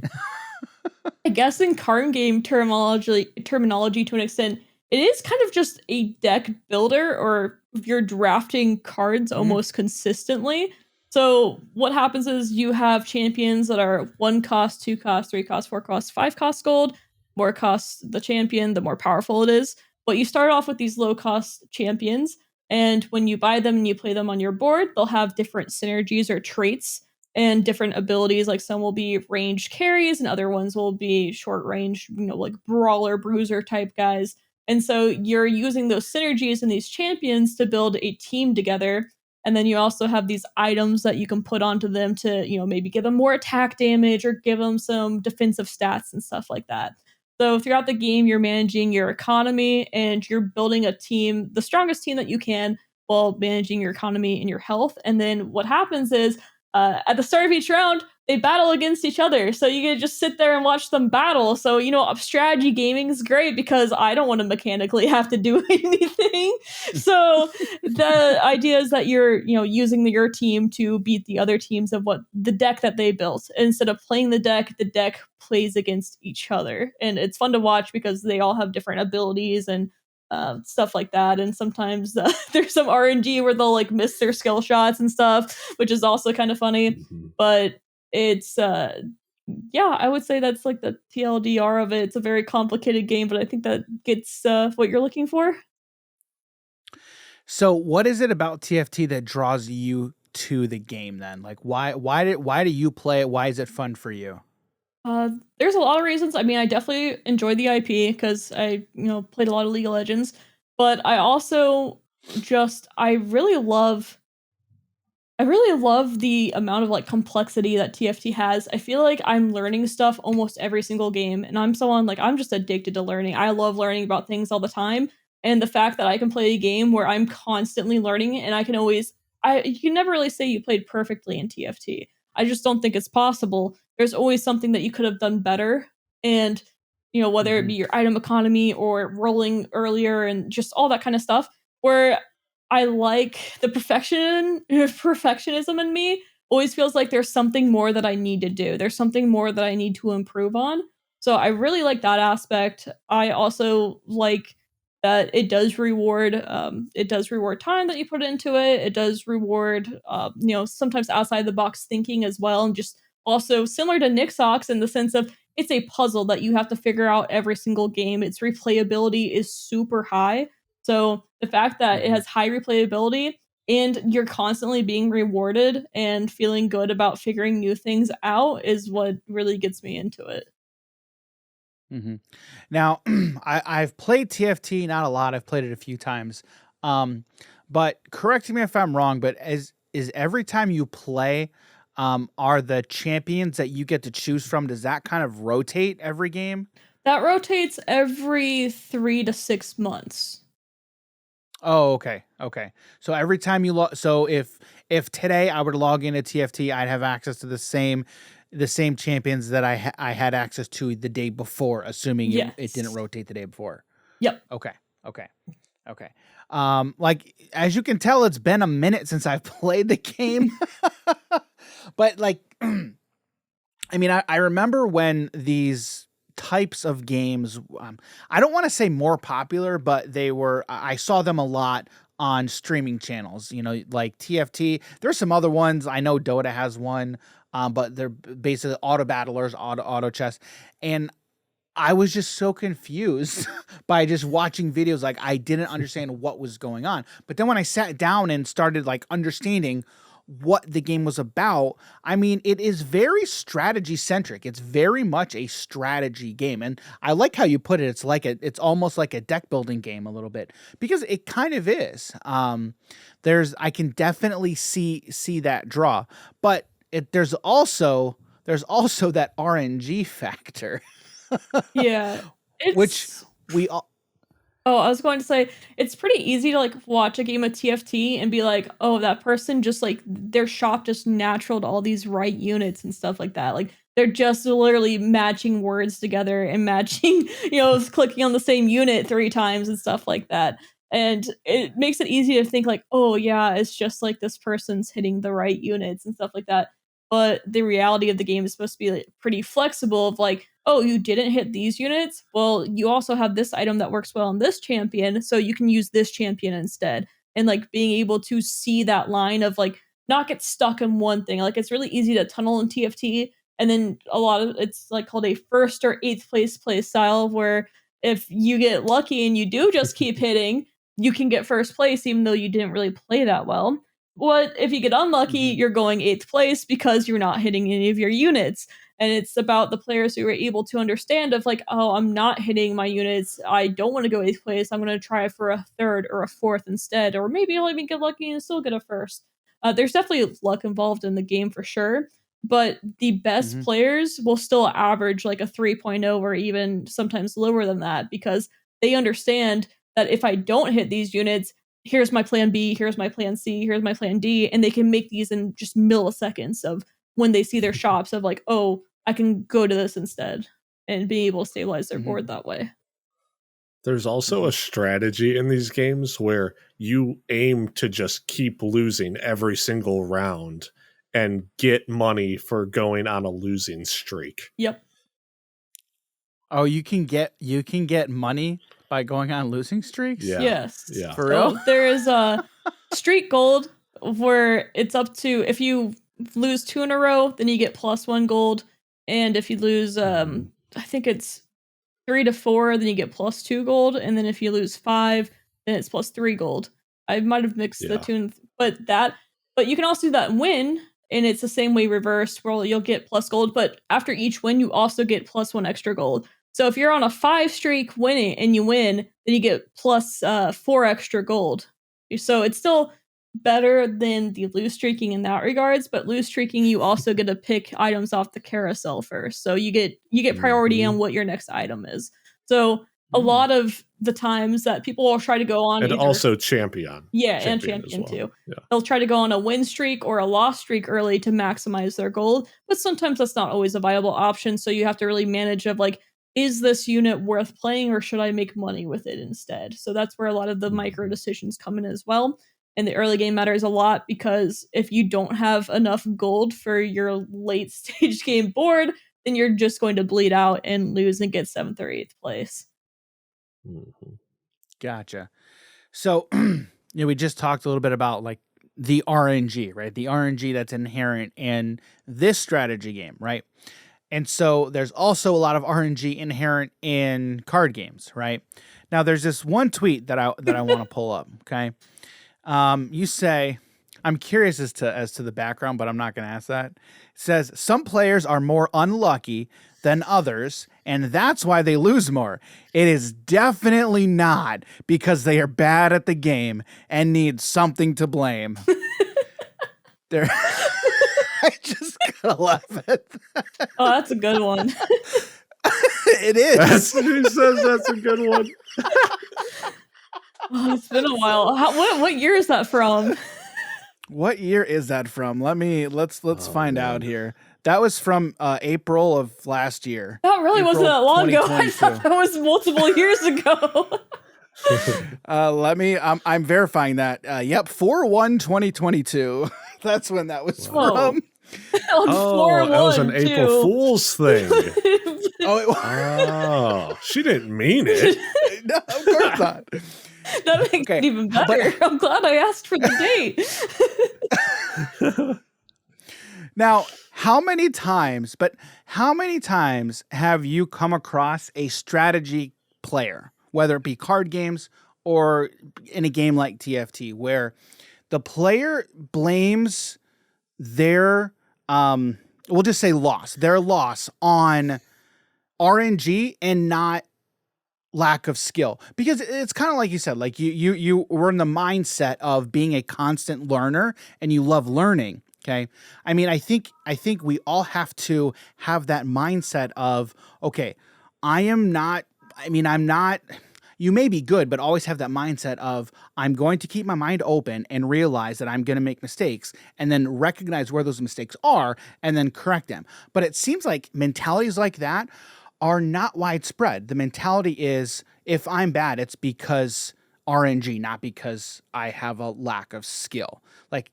I guess in card game terminology to an extent, it is kind of just a deck builder, or you're drafting cards almost consistently. So what happens is you have champions that are 1 cost, 2 cost, 3 cost, 4 cost, 5 cost gold. More costs the champion, the more powerful it is. But you start off with these low cost champions, and when you buy them and you play them on your board, they'll have different synergies or traits and different abilities. Like some will be ranged carries and other ones will be short range, like brawler, bruiser type guys. And so you're using those synergies and these champions to build a team together. And then you also have these items that you can put onto them to, maybe give them more attack damage or give them some defensive stats and stuff like that. So throughout the game, you're managing your economy and you're building a team, the strongest team that you can, while managing your economy and your health. And then what happens is at the start of each round, they battle against each other. So you can just sit there and watch them battle. So, strategy gaming is great because I don't want to mechanically have to do anything. So the idea is that you're, using your team to beat the other teams of what the deck that they built. Instead of playing the deck plays against each other. And it's fun to watch because they all have different abilities and stuff like that. And sometimes there's some RNG where they'll miss their skill shots and stuff, which is also kind of funny. But it's I would say that's like the TLDR of it. It's a very complicated game, but I think that gets what you're looking for. So what is it about TFT that draws you to the game then? Like why do you play it? Why is it fun for you? There's a lot of reasons. I mean, I definitely enjoy the IP because I, played a lot of League of Legends, but I also I really love the amount of complexity that TFT has. I feel like I'm learning stuff almost every single game, and I'm someone I'm just addicted to learning. I love learning about things all the time, and the fact that I can play a game where I'm constantly learning and you can never really say you played perfectly in TFT. I just don't think it's possible. There's always something that you could have done better. And, whether it be your item economy or rolling earlier and just all that kind of stuff, where I like the perfectionism in me always feels like there's something more that I need to do. There's something more that I need to improve on. So I really like that aspect. I also like that it does reward time that you put into it. It does reward sometimes outside the box thinking as well, and just also similar to Nixox in the sense of it's a puzzle that you have to figure out every single game. Its replayability is super high. So the fact that it has high replayability and you're constantly being rewarded and feeling good about figuring new things out is what really gets me into it. Now, I've played TFT, not a lot. I've played it a few times. But correct me if I'm wrong, but is every time you play, are the champions that you get to choose from, does that kind of rotate every game? That rotates every 3 to 6 months. Oh, okay. So every time you so if today I were to log into TFT, I'd have access to the same champions that I had access to the day before, assuming it didn't rotate the day before. Yep. Okay. Like, as you can tell, it's been a minute since I've played the game. But like, I mean, I remember when these types of games, I don't want to say more popular, but I saw them a lot on streaming channels, like TFT. There's some other ones. I know Dota has one, but they're basically auto battlers, auto chess. And I was just so confused by just watching videos. Like, I didn't understand what was going on. But then when I sat down and started like understanding what the game was about, I mean, it is very strategy centric. It's very much a strategy game. And I like how you put it. It's almost like a deck building game a little bit, because it kind of is. I can definitely see that draw, but there's also that RNG factor. Yeah. Which we all. Oh, I was going to say, it's pretty easy to like watch a game of TFT and be like, oh, that person just like their shop just natural to all these right units and stuff like that. Like, they're just literally matching words together and matching, clicking on the same unit 3 times and stuff like that. And it makes it easy to think like, oh yeah, it's just like this person's hitting the right units and stuff like that. But the reality of the game is supposed to be like, pretty flexible of like, oh, you didn't hit these units? Well, you also have this item that works well on this champion, so you can use this champion instead. And like being able to see that line of like not get stuck in one thing. Like, it's really easy to tunnel in TFT, and then a lot of it's like called a first or 8th place play style, where if you get lucky and you do just keep hitting, you can get first place even though you didn't really play that well. What if you get unlucky, you're going 8th place because you're not hitting any of your units. And it's about the players who are able to understand of like, oh, I'm not hitting my units. I don't want to go 8th place. I'm going to try for a 3rd or a 4th instead. Or maybe I'll even get lucky and still get a 1st. There's definitely luck involved in the game for sure. But the best players will still average like a 3.0 or even sometimes lower than that, because they understand that if I don't hit these units, here's my plan B, here's my plan C, here's my plan D. And they can make these in just milliseconds of when they see their shops of like, oh, I can go to this instead, and being able to stabilize their board that way. There's also a strategy in these games where you aim to just keep losing every single round and get money for going on a losing streak. Yep. Oh, you can get money by going on losing streaks? Yeah. Yes. Yeah. For real? So there is a streak gold where it's up to, if you lose 2 in a row, then you get +1 gold. And if you lose, I think it's 3 to 4, then you get +2 gold. And then if you lose 5, then it's +3 gold. I might have mixed the two, but you can also do that and win. And it's the same way reversed, where you'll get plus gold, but after each win, you also get +1 extra gold. So if you're on a 5 streak winning and you win, then you get +4 extra gold. So it's still better than the lose streaking in that regards, but lose streaking, you also get to pick items off the carousel first. So you get priority on what your next item is. So a lot of the times that people will try to go on, and also champion. Yeah, and champion well. too. Yeah. They'll try to go on a win streak or a loss streak early to maximize their gold, but sometimes that's not always a viable option. So you have to really manage of like, is this unit worth playing, or should I make money with it instead? So that's where a lot of the micro decisions come in as well. And the early game matters a lot, because if you don't have enough gold for your late stage game board, then you're just going to bleed out and lose and get 7th or 8th place. Gotcha. So, we just talked a little bit about like the RNG, right? The RNG that's inherent in this strategy game, right? And so there's also a lot of RNG inherent in card games, right? Now there's this one tweet that I want to pull up, okay? You say, I'm curious as to the background, but I'm not going to ask that. It says, some players are more unlucky than others, and that's why they lose more. It is definitely not because they are bad at the game and need something to blame. There, I just gotta laugh at that. Oh, that's a good one. It is. Who says that's a good one? Oh, it's been a while. What year is that from? What year is that from? Let's find out here. That was from April of last year. That really wasn't that long ago. I 2022. thought that was multiple years ago. Let me. I'm verifying that. Yep, 4/1/2022. That's when that was Whoa. from. On Oh, that was an 4/1 April too. Fool's thing. Oh, it was. Oh, she didn't mean it. No, of course not. That makes Okay, it even better. I'm glad I asked for the date. Now, how many times have you come across a strategy player, whether it be card games or in a game like TFT, where the player blames their we'll just say their loss on RNG and not lack of skill? Because it's kind of like you said, like you were in the mindset of being a constant learner and you love learning. Okay. I mean, I think we all have to have that mindset of, okay, I'm not, you may be good, but always have that mindset of, I'm going to keep my mind open and realize that I'm going to make mistakes and then recognize where those mistakes are and then correct them. But it seems like mentalities like that are not widespread. The mentality is, if I'm bad, it's because RNG, not because I have a lack of skill. Like,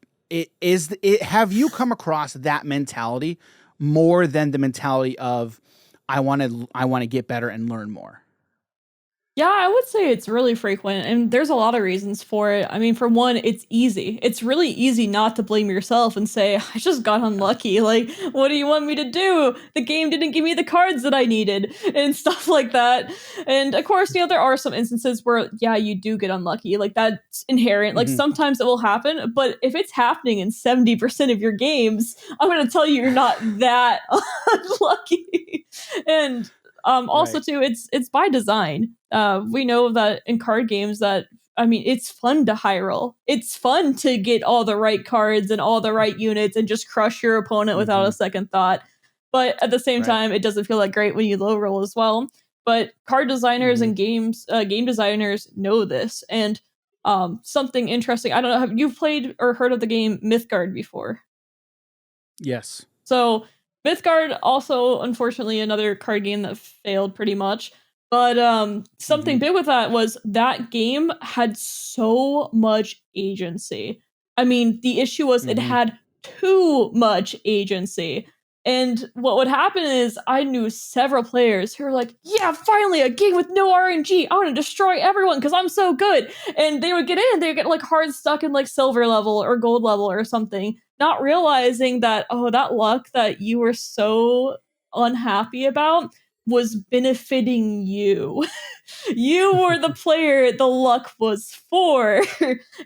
have you come across that mentality more than the mentality of, I want to get better and learn more? Yeah, I would say it's really frequent, and there's a lot of reasons for it. I mean, for one, it's easy. It's really easy not to blame yourself and say, I just got unlucky. Like, what do you want me to do? The game didn't give me the cards that I needed, and stuff like that. And of course, there are some instances where, yeah, you do get unlucky. Like, that's inherent. Like, sometimes it will happen, but if it's happening in 70% of your games, I'm going to tell you, you're not that unlucky. And also Right. too, it's by design. We know that in card games that, I mean, it's fun to high roll. It's fun to get all the right cards and all the right units and just crush your opponent without a second thought. But at the same Right. time, it doesn't feel that great when you low roll as well. But card designers and game designers know this. And something interesting, I don't know, have you played or heard of the game Mythgard before? Yes. So Mythgard, also unfortunately another card game that failed pretty much. But something big with that was that game had so much agency. I mean, the issue was it had too much agency. And what would happen is I knew several players who were like, yeah, finally a game with no RNG. I want to destroy everyone because I'm so good. And they would get in, they would get like hard stuck in like silver level or gold level or something, not realizing that, oh, that luck that you were so unhappy about was benefiting you. You were the player the luck was for.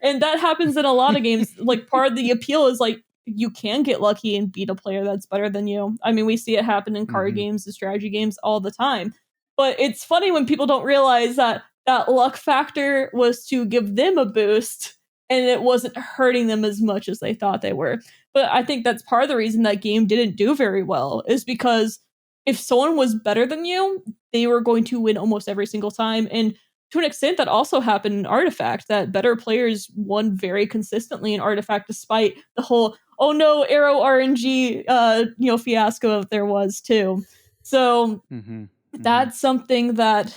And that happens in a lot of games. Like, part of the appeal is like, you can get lucky and beat a player that's better than you. I mean, we see it happen in card games and strategy games all the time. But it's funny when people don't realize that that luck factor was to give them a boost and it wasn't hurting them as much as they thought they were. But I think that's part of the reason that game didn't do very well, is because if someone was better than you, they were going to win almost every single time. And to an extent, that also happened in Artifact, that better players won very consistently in Artifact, despite the whole, oh no, arrow RNG, fiasco there was too. So that's something that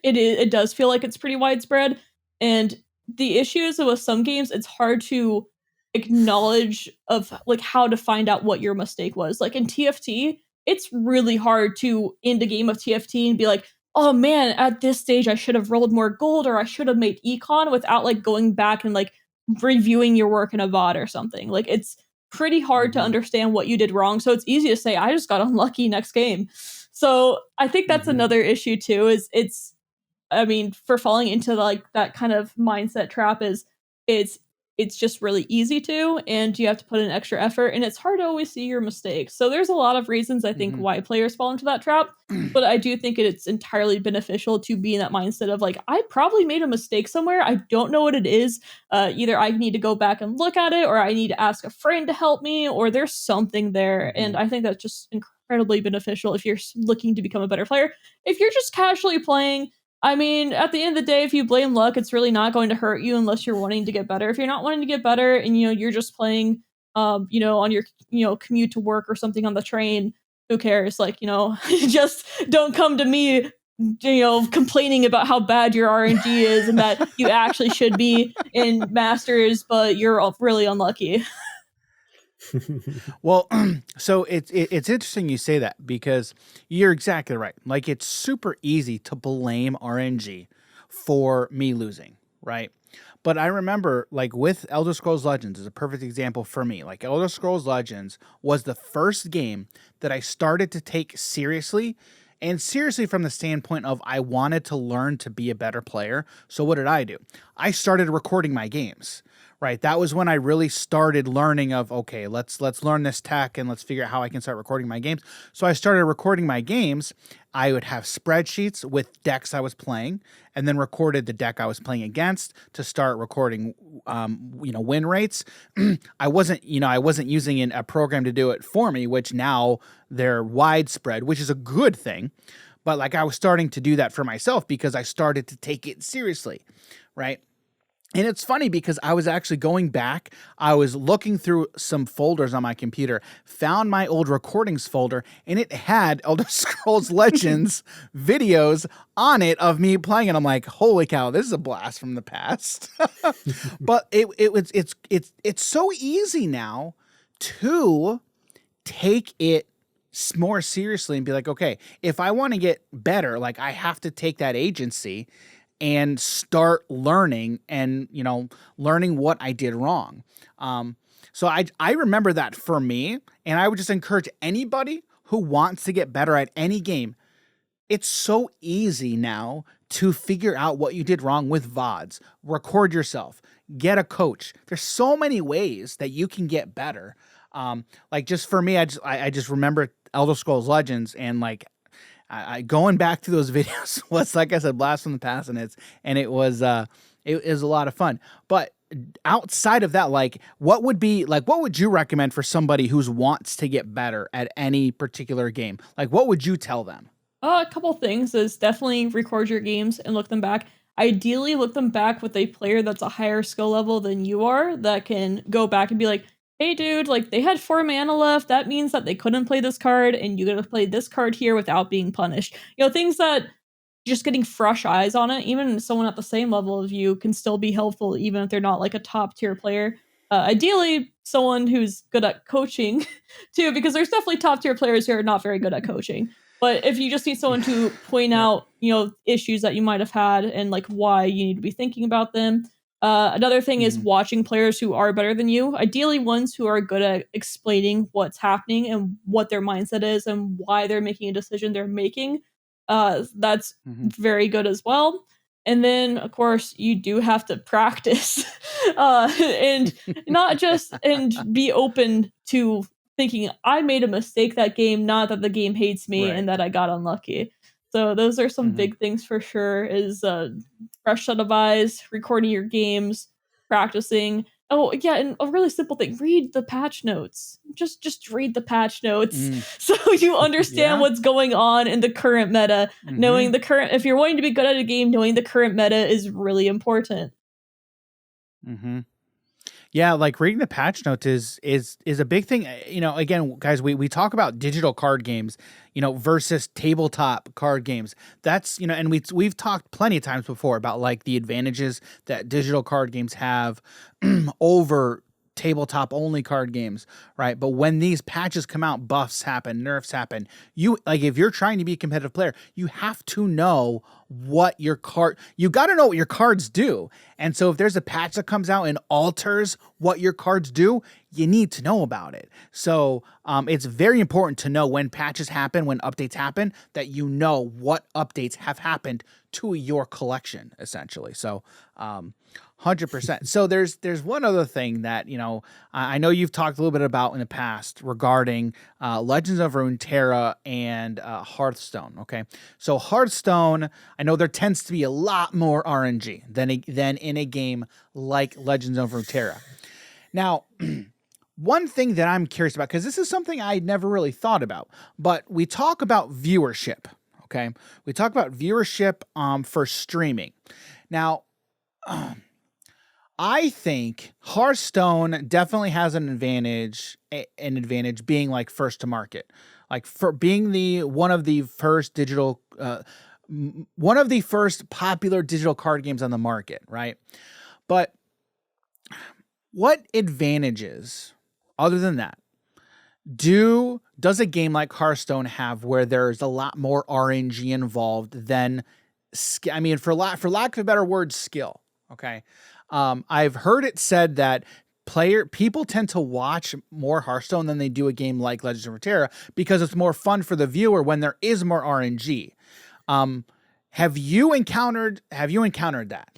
it does feel like it's pretty widespread. And the issue is that with some games, it's hard to acknowledge of like how to find out what your mistake was. Like in TFT, it's really hard to end a game of TFT and be like, oh man, at this stage I should have rolled more gold or I should have made econ, without like going back and like reviewing your work in a VOD or something. Like, it's pretty hard to understand what you did wrong. So it's easy to say, I just got unlucky next game. So I think that's another issue too, is I mean, for falling into like that kind of mindset trap, is it's just really easy to, and you have to put in extra effort, and it's hard to always see your mistakes. So there's a lot of reasons I think why players fall into that trap, but I do think it's entirely beneficial to be in that mindset of like, I probably made a mistake somewhere. I don't know what it is. Either I need to go back and look at it, or I need to ask a friend to help me, or there's something there. And I think that's just incredibly beneficial if you're looking to become a better player. If you're just casually playing, I mean, at the end of the day, if you blame luck, it's really not going to hurt you unless you're wanting to get better. If you're not wanting to get better and, you're just playing, on your, commute to work or something on the train, who cares? Like, just don't come to me complaining about how bad your RNG is and that you actually should be in Masters, but you're really unlucky. Well, so it's interesting you say that because you're exactly right. Like it's super easy to blame RNG for me losing, right? But I remember like with Elder Scrolls Legends is a perfect example for me. Like Elder Scrolls Legends was the first game that I started to take seriously, and seriously from the standpoint of I wanted to learn to be a better player. So what did I do? I started recording my games. Right. That was when I really started learning of, okay, let's learn this tech and let's figure out how I can start recording my games. So I started recording my games. I would have spreadsheets with decks I was playing and then recorded the deck I was playing against to start recording, win rates. I wasn't using a program to do it for me, which now they're widespread, which is a good thing. But like I was starting to do that for myself because I started to take it seriously. Right. And it's funny because I was actually going back, I was looking through some folders on my computer, found my old recordings folder, and it had Elder Scrolls Legends videos on it of me playing it. I'm like, holy cow, this is a blast from the past. But it's so easy now to take it more seriously and be like, okay, if I want to get better, like I have to take that agency and start learning and, learning what I did wrong. So I remember that for me, and I would just encourage anybody who wants to get better at any game. It's so easy now to figure out what you did wrong with VODs, record yourself, get a coach. There's so many ways that you can get better. Like just for me, I just remember Elder Scrolls Legends and like, I going back to those videos was, like I said, blast from the past, and it was a lot of fun. But outside of that, like what would you recommend for somebody who wants to get better at any particular game? Like what would you tell them? A couple things is definitely record your games and look them back. Ideally, look them back with a player that's a higher skill level than you are that can go back and be like, hey dude, like they had 4 mana left. That means that they couldn't play this card and you gotta play this card here without being punished. Things that just getting fresh eyes on it, even someone at the same level of you can still be helpful, even if they're not like a top tier player. Ideally, someone who's good at coaching too, because there's definitely top tier players who are not very good at coaching. But if you just need someone to point out, issues that you might have had and like why you need to be thinking about them. Another thing is watching players who are better than you, ideally ones who are good at explaining what's happening and what their mindset is and why they're making a decision they're making. That's very good as well. And then, of course, you do have to practice and not just and be open to thinking, I made a mistake that game, not that the game hates me and that I got unlucky. So those are some big things for sure is fresh set of eyes, recording your games, practicing. Oh, yeah, and a really simple thing, read the patch notes. Just read the patch notes so you understand what's going on in the current meta. Knowing the current, if you're wanting to be good at a game, knowing the current meta is really important. Yeah, like reading the patch notes is a big thing. Again, guys, we talk about digital card games, versus tabletop card games. That's, and we've talked plenty of times before about like the advantages that digital card games have over tabletop only card games, right? But when these patches come out, buffs happen, nerfs happen. If you're trying to be a competitive player, you have to know what you got to know what your cards do. And so if there's a patch that comes out and alters what your cards do, you need to know about it. So it's very important to know when patches happen, when updates happen, that you know what updates have happened to your collection, essentially. So 100%. So there's one other thing that, I know you've talked a little bit about in the past regarding Legends of Runeterra and Hearthstone. Okay. So Hearthstone, I know there tends to be a lot more RNG than in a game like Legends of Runeterra. Now, one thing that I'm curious about, because this is something I never really thought about, but we talk about viewership. Okay. We talk about viewership for streaming. Now, I think Hearthstone definitely has an advantage being like first to market, like for being one of the first digital one of the first popular digital card games on the market, right? But what advantages, other than that, does a game like Hearthstone have where there's a lot more RNG involved than, I mean, for lack of a better word, skill? Okay, I've heard it said that people tend to watch more Hearthstone than they do a game like Legends of Runeterra because it's more fun for the viewer when there is more RNG. Have you encountered that?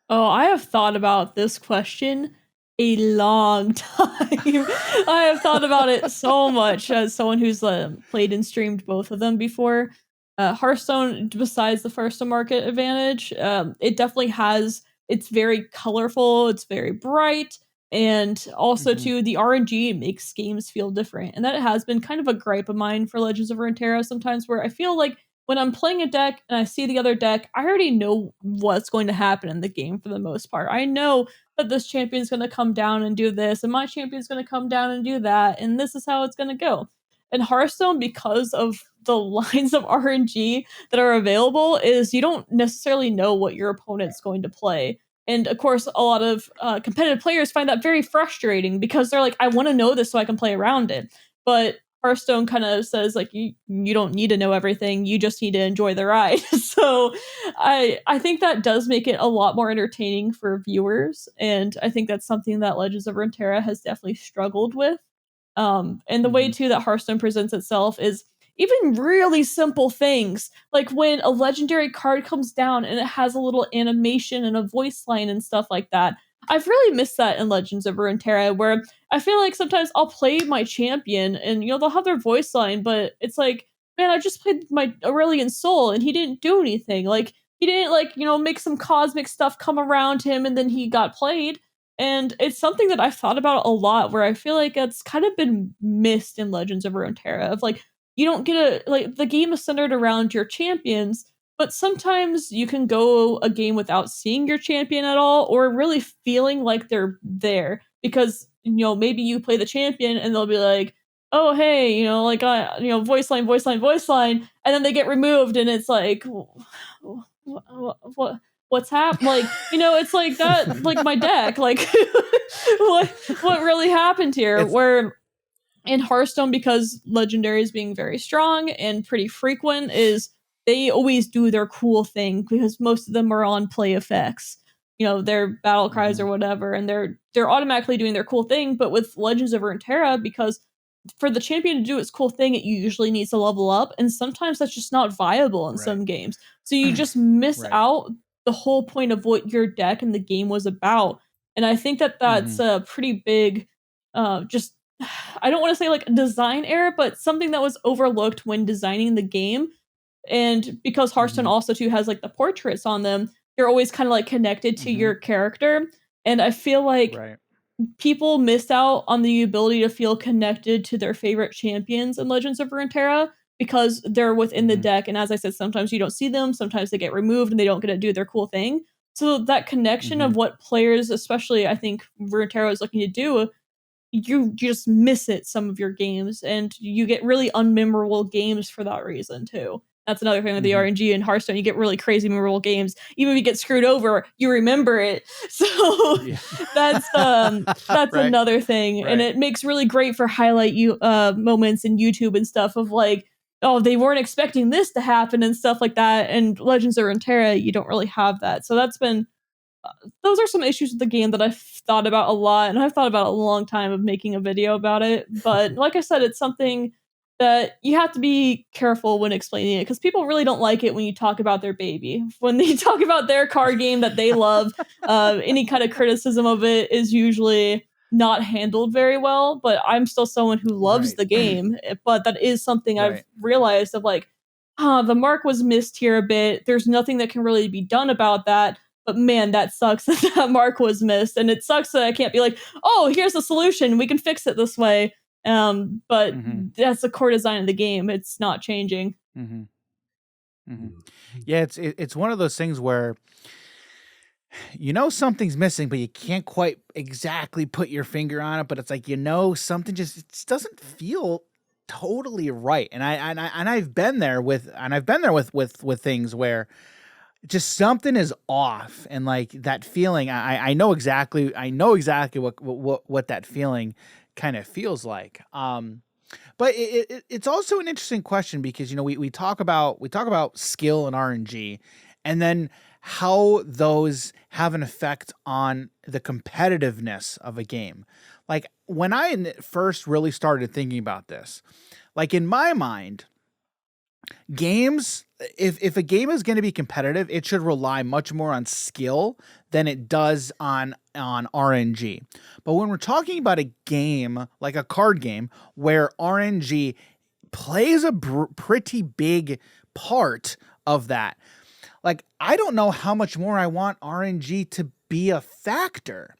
Oh, I have thought about this question a long time. I have thought about it so much as someone who's played and streamed both of them before. Hearthstone, besides the first to market advantage, it definitely has. It's very colorful. It's very bright, and also too the RNG makes games feel different, and that has been kind of a gripe of mine for Legends of Runeterra sometimes, where I feel like when I'm playing a deck and I see the other deck, I already know what's going to happen in the game for the most part. I know that this champion's going to come down and do this, and my champion's going to come down and do that, and this is how it's going to go. In Hearthstone, because of the lines of RNG that are available, is you don't necessarily know what your opponent's going to play. And of course, a lot of competitive players find that very frustrating because they're like, I want to know this so I can play around it. But Hearthstone kind of says like you don't need to know everything, you just need to enjoy the ride. So I think that does make it a lot more entertaining for viewers, and I think that's something that Legends of Runeterra has definitely struggled with. And the way too that Hearthstone presents itself is even really simple things, like when a legendary card comes down and it has a little animation and a voice line and stuff like that. I've really missed that in Legends of Runeterra, where I feel like sometimes I'll play my champion and they'll have their voice line, but it's like, man, I just played my Aurelian Soul and he didn't do anything. Like he didn't make some cosmic stuff come around him and then he got played. And it's something that I've thought about a lot, where I feel like it's kind of been missed in Legends of Runeterra. Of like, you don't get the game is centered around your champions, but sometimes you can go a game without seeing your champion at all, or really feeling like they're there because maybe you play the champion and they'll be like, oh hey, voice line, voice line, voice line, and then they get removed, and it's like, what? What's happened? Like, it's like that, like my deck, like what really happened here? Where in Hearthstone, because legendaries being very strong and pretty frequent, is they always do their cool thing because most of them are on play effects, their battle cries or whatever, and they're automatically doing their cool thing. But with Legends of Runeterra, because for the champion to do its cool thing, it usually needs to level up, and sometimes that's just not viable in some games. So you just miss out the whole point of what your deck and the game was about. And I think that that's a pretty big, just, I don't want to say like a design error, but something that was overlooked when designing the game. And because Hearthstone also too has like the portraits on them, you're always kind of like connected to your character. And I feel like people missed out on the ability to feel connected to their favorite champions in Legends of Runeterra because they're within the deck. And as I said, sometimes you don't see them, sometimes they get removed and they don't get to do their cool thing. So that connection of what players, especially I think Runeterra is looking to do, you just miss it some of your games, and you get really unmemorable games for that reason too. That's another thing with the RNG in Hearthstone. You get really crazy memorable games. Even if you get screwed over, you remember it. So that's another thing. And it makes really great for highlight moments in YouTube and stuff of like, oh, they weren't expecting this to happen and stuff like that. And Legends of Runeterra, you don't really have that. So that's been those are some issues with the game that I've thought about a lot, and I've thought about a long time of making a video about it. But like I said, it's something that you have to be careful when explaining it, because people really don't like it when you talk about their baby. When they talk about their card game that they love, any kind of criticism of it is usually not handled very well. But I'm still someone who loves the game. But that is something I've realized of like, the mark was missed here a bit. There's nothing that can really be done about that. But man, that sucks that that mark was missed. And it sucks that I can't be like, oh, here's the solution, we can fix it this way. But that's the core design of the game. It's not changing. Yeah, it's one of those things where something's missing, but you can't quite exactly put your finger on it. But it's like something just doesn't feel totally right. And I've been there with things where just something is off, and like that feeling, I know exactly what that feeling kind of feels like. But it's also an interesting question because, you know, we talk about skill and RNG, and then how those have an effect on the competitiveness of a game. Like when I first really started thinking about this, like in my mind, games, if a game is going to be competitive, it should rely much more on skill than it does on RNG. But when we're talking about a game like a card game where RNG plays a pretty big part of that, like I don't know how much more I want RNG to be a factor.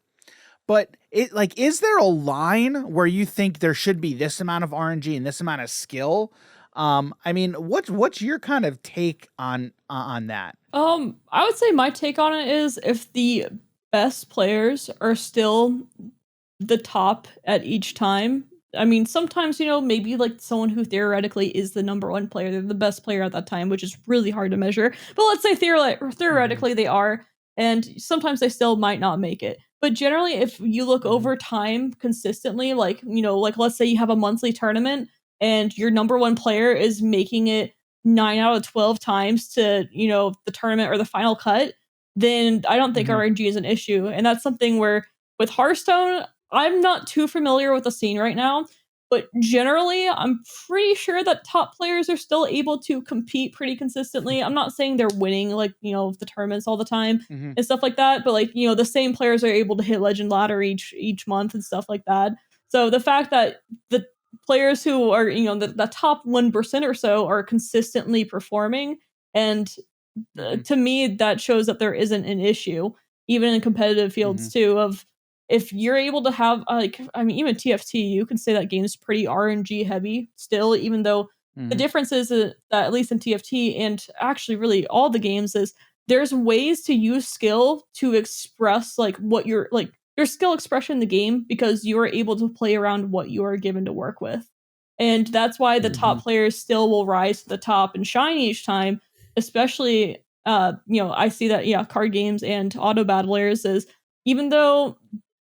But is there a line where you think there should be this amount of RNG and this amount of skill? I mean, what's your kind of take on that? I would say my take on it is if the best players are still the top at each time. I mean, sometimes, you know, maybe like someone who theoretically is the number one player, they're the best player at that time, which is really hard to measure. But let's say theoretically they are, and sometimes they still might not make it. But generally, if you look over time consistently, like, you know, like let's say you have a monthly tournament and your number one player is making it 9 out of 12 times to, you know, the tournament or the final cut, then I don't think RNG is an issue. And that's something where with Hearthstone, I'm not too familiar with the scene right now, but generally, I'm pretty sure that top players are still able to compete pretty consistently. I'm not saying they're winning, like, you know, the tournaments all the time and stuff like that, but like, you know, the same players are able to hit Legend Ladder each month and stuff like that. So the fact that the players who are, you know, the top 1% or so are consistently performing, and to me, that shows that there isn't an issue, even in competitive fields too, of if you're able to have, like, I mean, even TFT, you can say that game's pretty RNG heavy still, even though the difference is that at least in TFT and actually really all the games is there's ways to use skill to express like what you're like your skill expression in the game because you are able to play around what you are given to work with. And that's why the top players still will rise to the top and shine each time, especially, you know, I see that, yeah, card games and auto battlers is even though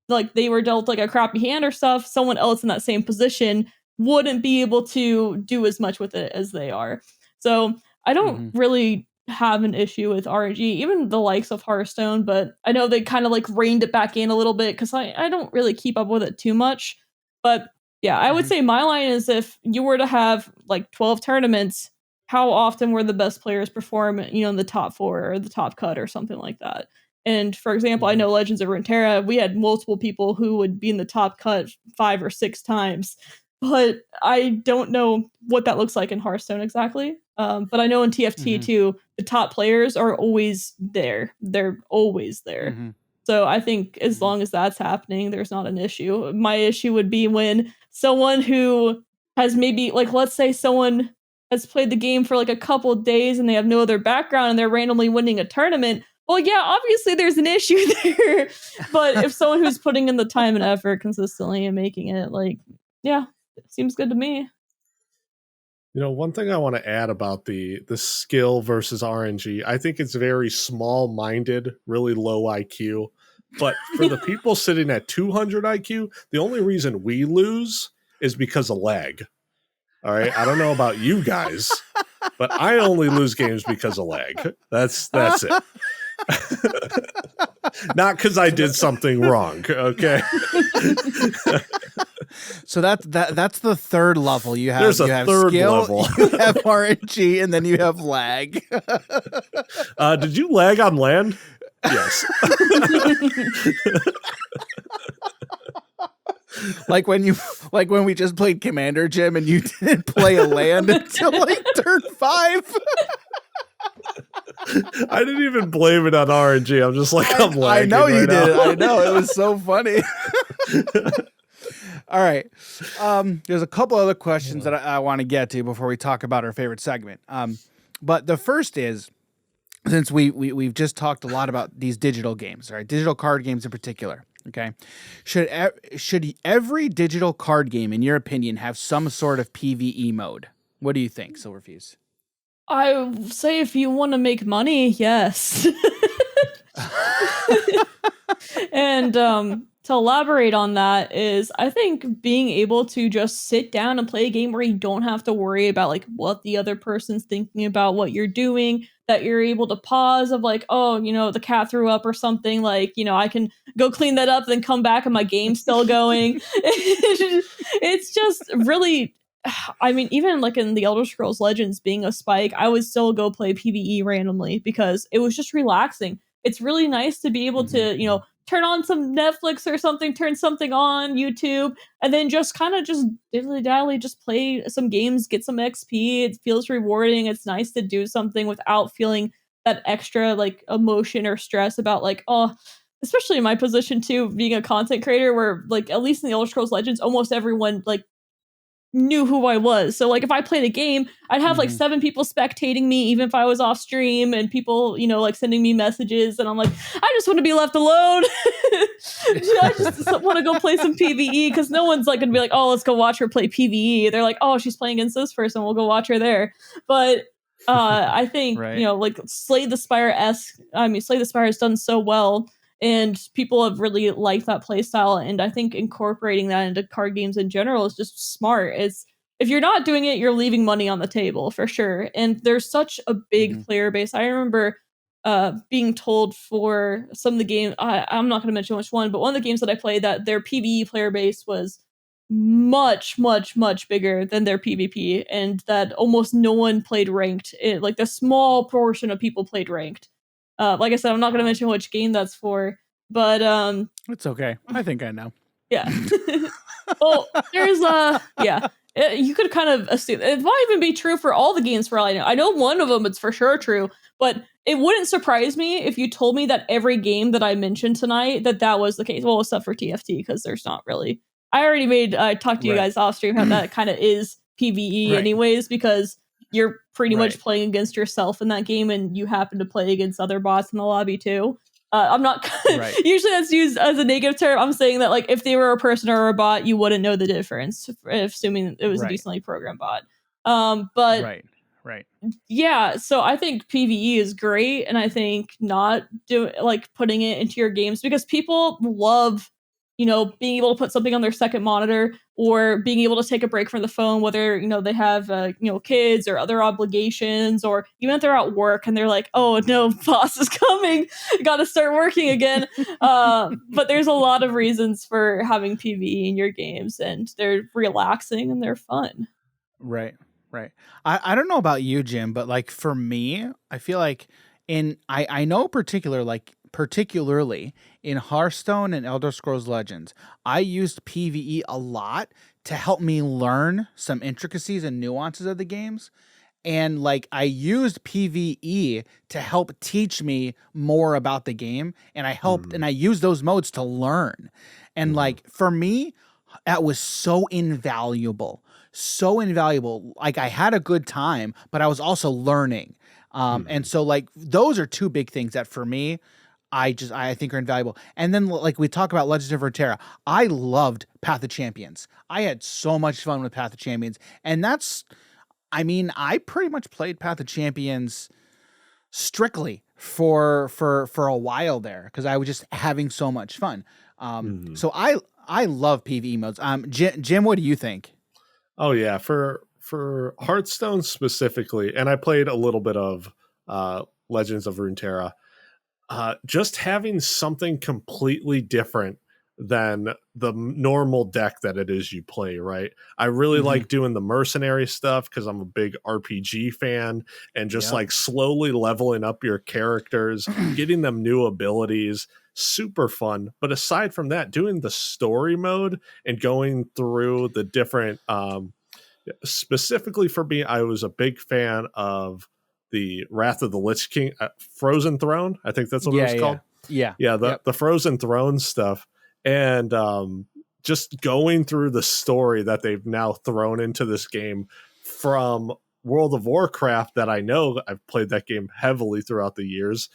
like they were dealt like a crappy hand or stuff, someone else in that same position wouldn't be able to do as much with it as they are. So I don't really have an issue with RNG, even the likes of Hearthstone, but I know they kind of like reined it back in a little bit because I don't really keep up with it too much. But yeah, I would say my line is if you were to have like 12 tournaments, how often were the best players perform, you know, in the top 4 or the top cut or something like that? And for example, I know Legends of Runeterra, we had multiple people who would be in the top cut 5 or 6 times, but I don't know what that looks like in Hearthstone exactly. But I know in TFT too, the top players are always there. They're always there. So I think as long as that's happening, there's not an issue. My issue would be when someone who has maybe, like, let's say someone has played the game for like a couple of days and they have no other background and they're randomly winning a tournament. Well, yeah, obviously there's an issue there. But if someone who's putting in the time and effort consistently and making it, like, yeah, it seems good to me. You know, one thing I want to add about the skill versus RNG, I think it's very small-minded, really low IQ. But for the people sitting at 200 IQ, the only reason we lose is because of lag. All right, I don't know about you guys, but I only lose games because of lag. That's it. Not because I did something wrong. Okay. So that's the third level. You have There's a third skill, level. You have RNG, and then you have lag. Did you lag on land? Yes. like when we just played Commander Jim and you didn't play a land until like turn 5. I didn't even blame it on RNG. I'm just like, I'm lagging. I know you right did. now. I know, it was so funny. All right. There's a couple other questions that I want to get to before we talk about our favorite segment. But the first is, since we've just talked a lot about these digital games, right? Digital card games in particular. Okay. Should every digital card game, in your opinion, have some sort of PvE mode? What do you think, Silverfuse? I would say if you want to make money, yes. And to elaborate on that is I think being able to just sit down and play a game where you don't have to worry about like what the other person's thinking about what you're doing, that you're able to pause of like, oh, the cat threw up or something, like, I can go clean that up, then come back and my game's still going. It's just really, I mean, even like in the Elder Scrolls Legends being a spike, I would still go play PvE randomly because it was just relaxing. It's really nice to be able to, turn on some Netflix or something, turn something on YouTube, and then just kind of just dilly-dally just play some games, get some XP. It feels rewarding. It's nice to do something without feeling that extra like emotion or stress about like, oh, especially in my position too, being a content creator where like at least in the Elder Scrolls Legends, almost everyone like knew who I was. So like if I played a game, I'd have like 7 people spectating me even if I was off stream, and people, like sending me messages, and I'm like, I just want to be left alone. I just want to go play some PvE because no one's like gonna be like, oh, let's go watch her play PvE. They're like, oh, she's playing against this person, we'll go watch her there. But I think, Right. like Slay the Spire has done so well, and people have really liked that playstyle. And I think incorporating that into card games in general is just smart. It's, if you're not doing it, you're leaving money on the table for sure. And there's such a big player base. I remember being told for some of the games, I'm not going to mention which one, but one of the games that I played, that their PvE player base was much, much, much bigger than their PvP, and that almost no one played ranked. Like the small portion of people played ranked. Like I said, I'm not going to mention which game that's for, but It's okay. I think I know. yeah. Well, there's yeah. You could kind of assume it might even be true for all the games for all I know. I know one of them it's for sure true, but it wouldn't surprise me if you told me that every game that I mentioned tonight that was the case. Well, except for TFT, because there's not really. I talked to you guys off stream how that kind of is PvE anyways, because you're pretty much playing against yourself in that game, and you happen to play against other bots in the lobby too. I'm not usually that's used as a negative term. I'm saying that like if they were a person or a bot, you wouldn't know the difference, assuming it was a decently programmed bot. But yeah, so I think PvE is great, and I think not putting it into your games, because people love being able to put something on their second monitor, or being able to take a break from the phone, whether, they have, kids or other obligations, or even if they're at work and they're like, oh no, boss is coming, got to start working again. But there's a lot of reasons for having PvE in your games, and they're relaxing and they're fun. Right. I don't know about you, Jim, but like for me, I feel like I know particularly in Hearthstone and Elder Scrolls Legends, I used PvE a lot to help me learn some intricacies and nuances of the games. And like I used PvE to help teach me more about the game, and I used those modes to learn. And like for me, that was so invaluable. Like I had a good time, but I was also learning. And so like those are two big things that for me, I think are invaluable. And then like we talk about Legends of Runeterra, I loved Path of Champions. I had so much fun with Path of Champions. And I pretty much played Path of Champions strictly for a while there, because I was just having so much fun. So I love PvE modes. Jim, what do you think? Oh yeah, for Hearthstone specifically, and I played a little bit of Legends of Runeterra. Just having something completely different than the normal deck that it is you play, right? I really like doing the mercenary stuff because I'm a big RPG fan, and just like slowly leveling up your characters, getting them new abilities, super fun. But aside from that, doing the story mode and going through the different specifically for me, I was a big fan of the Wrath of the Lich King, Frozen Throne. I think that's what it was called. The Frozen Throne stuff, and just going through the story that they've now thrown into this game from World of Warcraft, that I know I've played that game heavily throughout the years,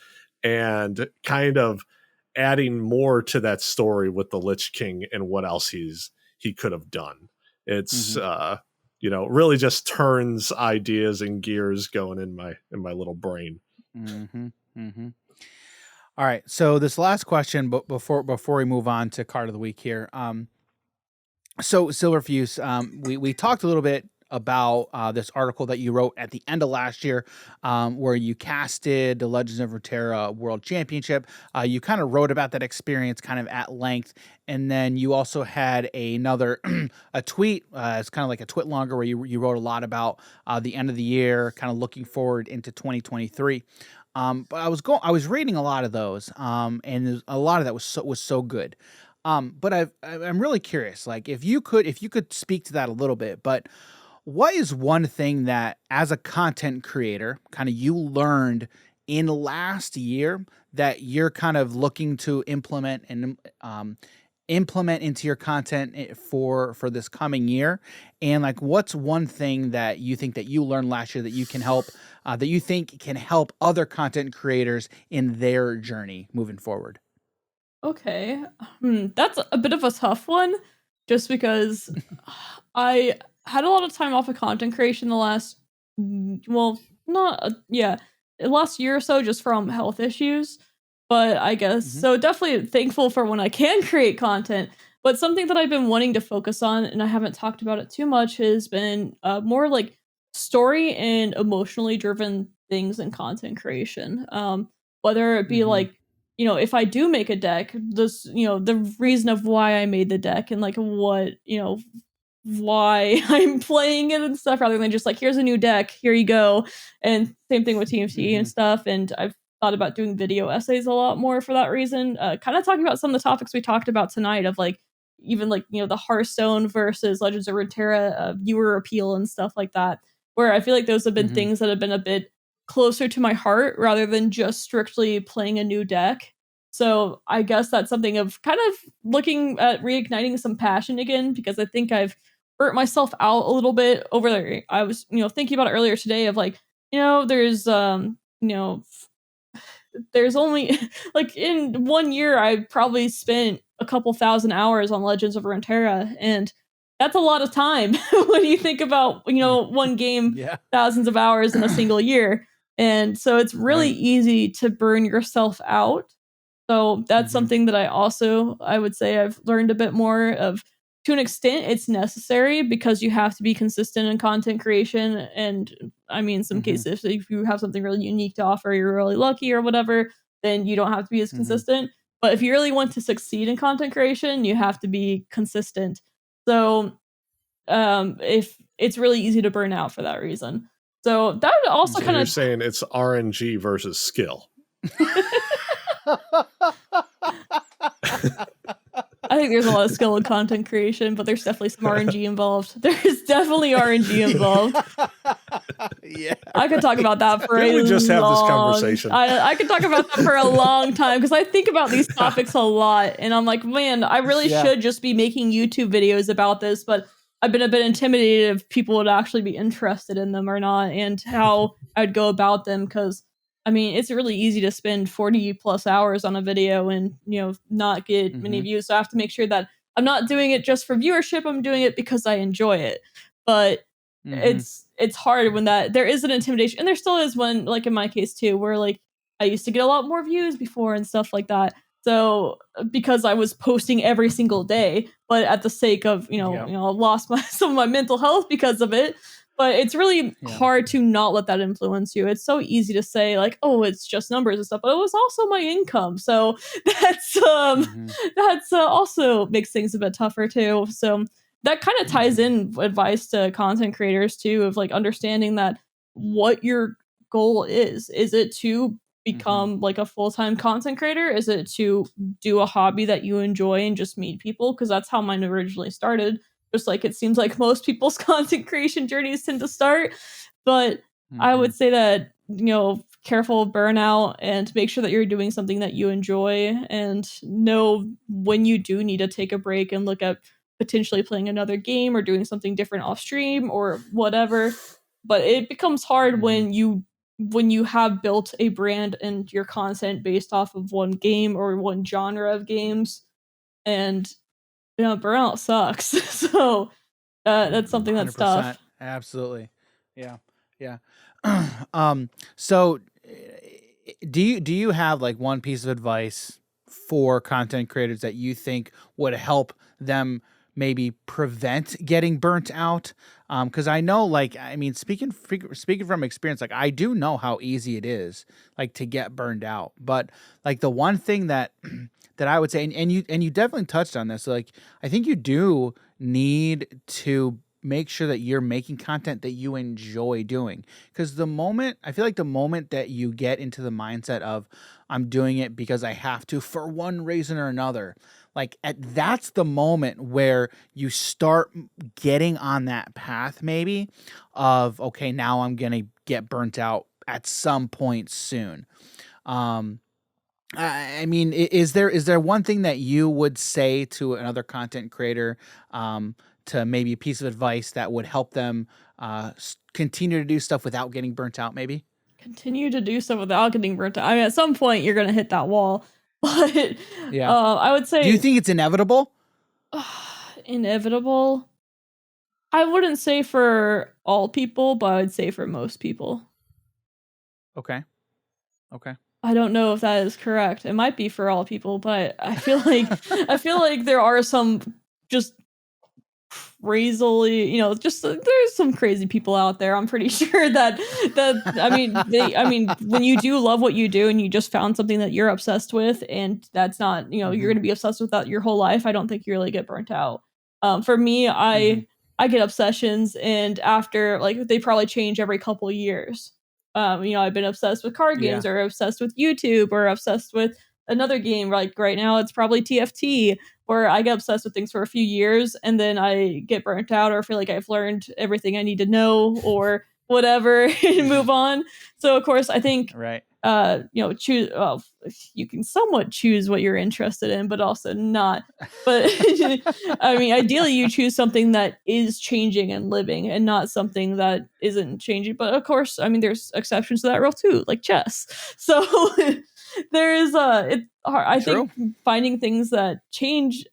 and kind of adding more to that story with the Lich King and what else he could have done. It's really just turns ideas and gears going in my little brain. All right, so this last question, but before we move on to card of the week here, so Silverfuse, we talked a little bit about this article that you wrote at the end of last year, where you casted the Legends of Runeterra World Championship. You kind of wrote about that experience kind of at length, and then you also had another a tweet. It's kind of like a twit longer where you wrote a lot about the end of the year, kind of looking forward into 2023. But I was reading a lot of those, and a lot of that was so good. But I'm really curious, like if you could speak to that a little bit, but what is one thing that as a content creator, kind of you learned in last year that you're kind of looking to implement into your content for this coming year? And like, what's one thing that you think that you learned last year that you can help, that you think can help other content creators in their journey moving forward? Okay. That's a bit of a tough one, just because I had a lot of time off of content creation the last, the last year or so, just from health issues. But I guess, so definitely thankful for when I can create content. But something that I've been wanting to focus on, and I haven't talked about it too much, has been more like story and emotionally driven things in content creation. Whether it be like, if I do make a deck, the reason of why I made the deck and like what, why I'm playing it and stuff, rather than just like, here's a new deck, here you go. And same thing with TMT and stuff. And I've thought about doing video essays a lot more for that reason. Kind of talking about some of the topics we talked about tonight of like, even like, the Hearthstone versus Legends of Runeterra viewer appeal and stuff like that, where I feel like those have been things that have been a bit closer to my heart rather than just strictly playing a new deck. So I guess that's something of kind of looking at reigniting some passion again, because I think I've burnt myself out a little bit over there. I was, thinking about it earlier today of like, there's there's only like in 1 year I probably spent a couple thousand hours on Legends of Runeterra, and that's a lot of time when you think about, one game, thousands of hours in a single year. And so it's really easy to burn yourself out. So that's something that I would say I've learned a bit more of. To an extent, it's necessary because you have to be consistent in content creation. And I mean, in some cases, if you have something really unique to offer, you're really lucky or whatever, then you don't have to be as consistent. But if you really want to succeed in content creation, you have to be consistent. So if it's really easy to burn out for that reason. So that would also kind of... You're saying it's RNG versus skill. I think there's a lot of skill in content creation, but there's definitely some RNG involved. There's definitely RNG involved. Yeah, I could talk about that for Didn't we just have this conversation? I could talk about that for a long time because I think about these topics a lot, and I'm like, man, I really should just be making YouTube videos about this, but I've been a bit intimidated if people would actually be interested in them or not, and how I'd go about them, because I mean, it's really easy to spend 40 plus hours on a video and, not get many views. So I have to make sure that I'm not doing it just for viewership. I'm doing it because I enjoy it. But it's hard when there is an intimidation. And there still is one, like in my case too, where like I used to get a lot more views before and stuff like that. So because I was posting every single day, but at the sake of, I lost some of my mental health because of it. But it's really hard to not let that influence you. It's so easy to say like, oh, it's just numbers and stuff, but it was also my income. So that's also makes things a bit tougher too. So that kind of ties in advice to content creators too, of like understanding that what your goal is. Is it to become like a full-time content creator? Is it to do a hobby that you enjoy and just meet people? Because that's how mine originally started. Just like it seems like most people's content creation journeys tend to start. But I would say that, careful of burnout and make sure that you're doing something that you enjoy, and know when you do need to take a break and look at potentially playing another game or doing something different off stream or whatever. But it becomes hard when you when you have built a brand and your content based off of one game or one genre of games, and burnout sucks. So that's something that's tough. Absolutely. Yeah. Yeah. So do you have like one piece of advice for content creators that you think would help them maybe prevent getting burnt out? Because I know, like, I mean, speaking from experience, like, I do know how easy it is, like, to get burned out. But like the one thing that that I would say, and you definitely touched on this, like, I think you do need to make sure that you're making content that you enjoy doing. Because I feel like the moment that you get into the mindset of I'm doing it because I have to for one reason or another, like that's the moment where you start getting on that path maybe of, okay, now I'm going to get burnt out at some point soon. I mean, is there one thing that you would say to another content creator, to maybe a piece of advice that would help them continue to do stuff without getting burnt out? Maybe Continue to do stuff without getting burnt out. I mean, at some point you're gonna hit that wall, but yeah. I would say. Do you think it's inevitable? Inevitable. I wouldn't say for all people, but I would say for most people. Okay. I don't know if that is correct. It might be for all people, but I feel like there are some just crazily, just there's some crazy people out there. I'm pretty sure that I mean, when you do love what you do and you just found something that you're obsessed with, and that's not, you're going to be obsessed with that your whole life, I don't think you really get burnt out. For me, I get obsessions, and after, like, they probably change every couple of years. I've been obsessed with card games, or obsessed with YouTube, or obsessed with another game. Like right now, it's probably TFT, where I get obsessed with things for a few years and then I get burnt out, or feel like I've learned everything I need to know, or whatever, and move on. So of course, I think choose. Well, you can somewhat choose what you're interested in, but also not. But I mean, ideally, you choose something that is changing and living, and not something that isn't changing. But of course, I mean, there's exceptions to that rule too, like chess. So there is it's hard. I think finding things that change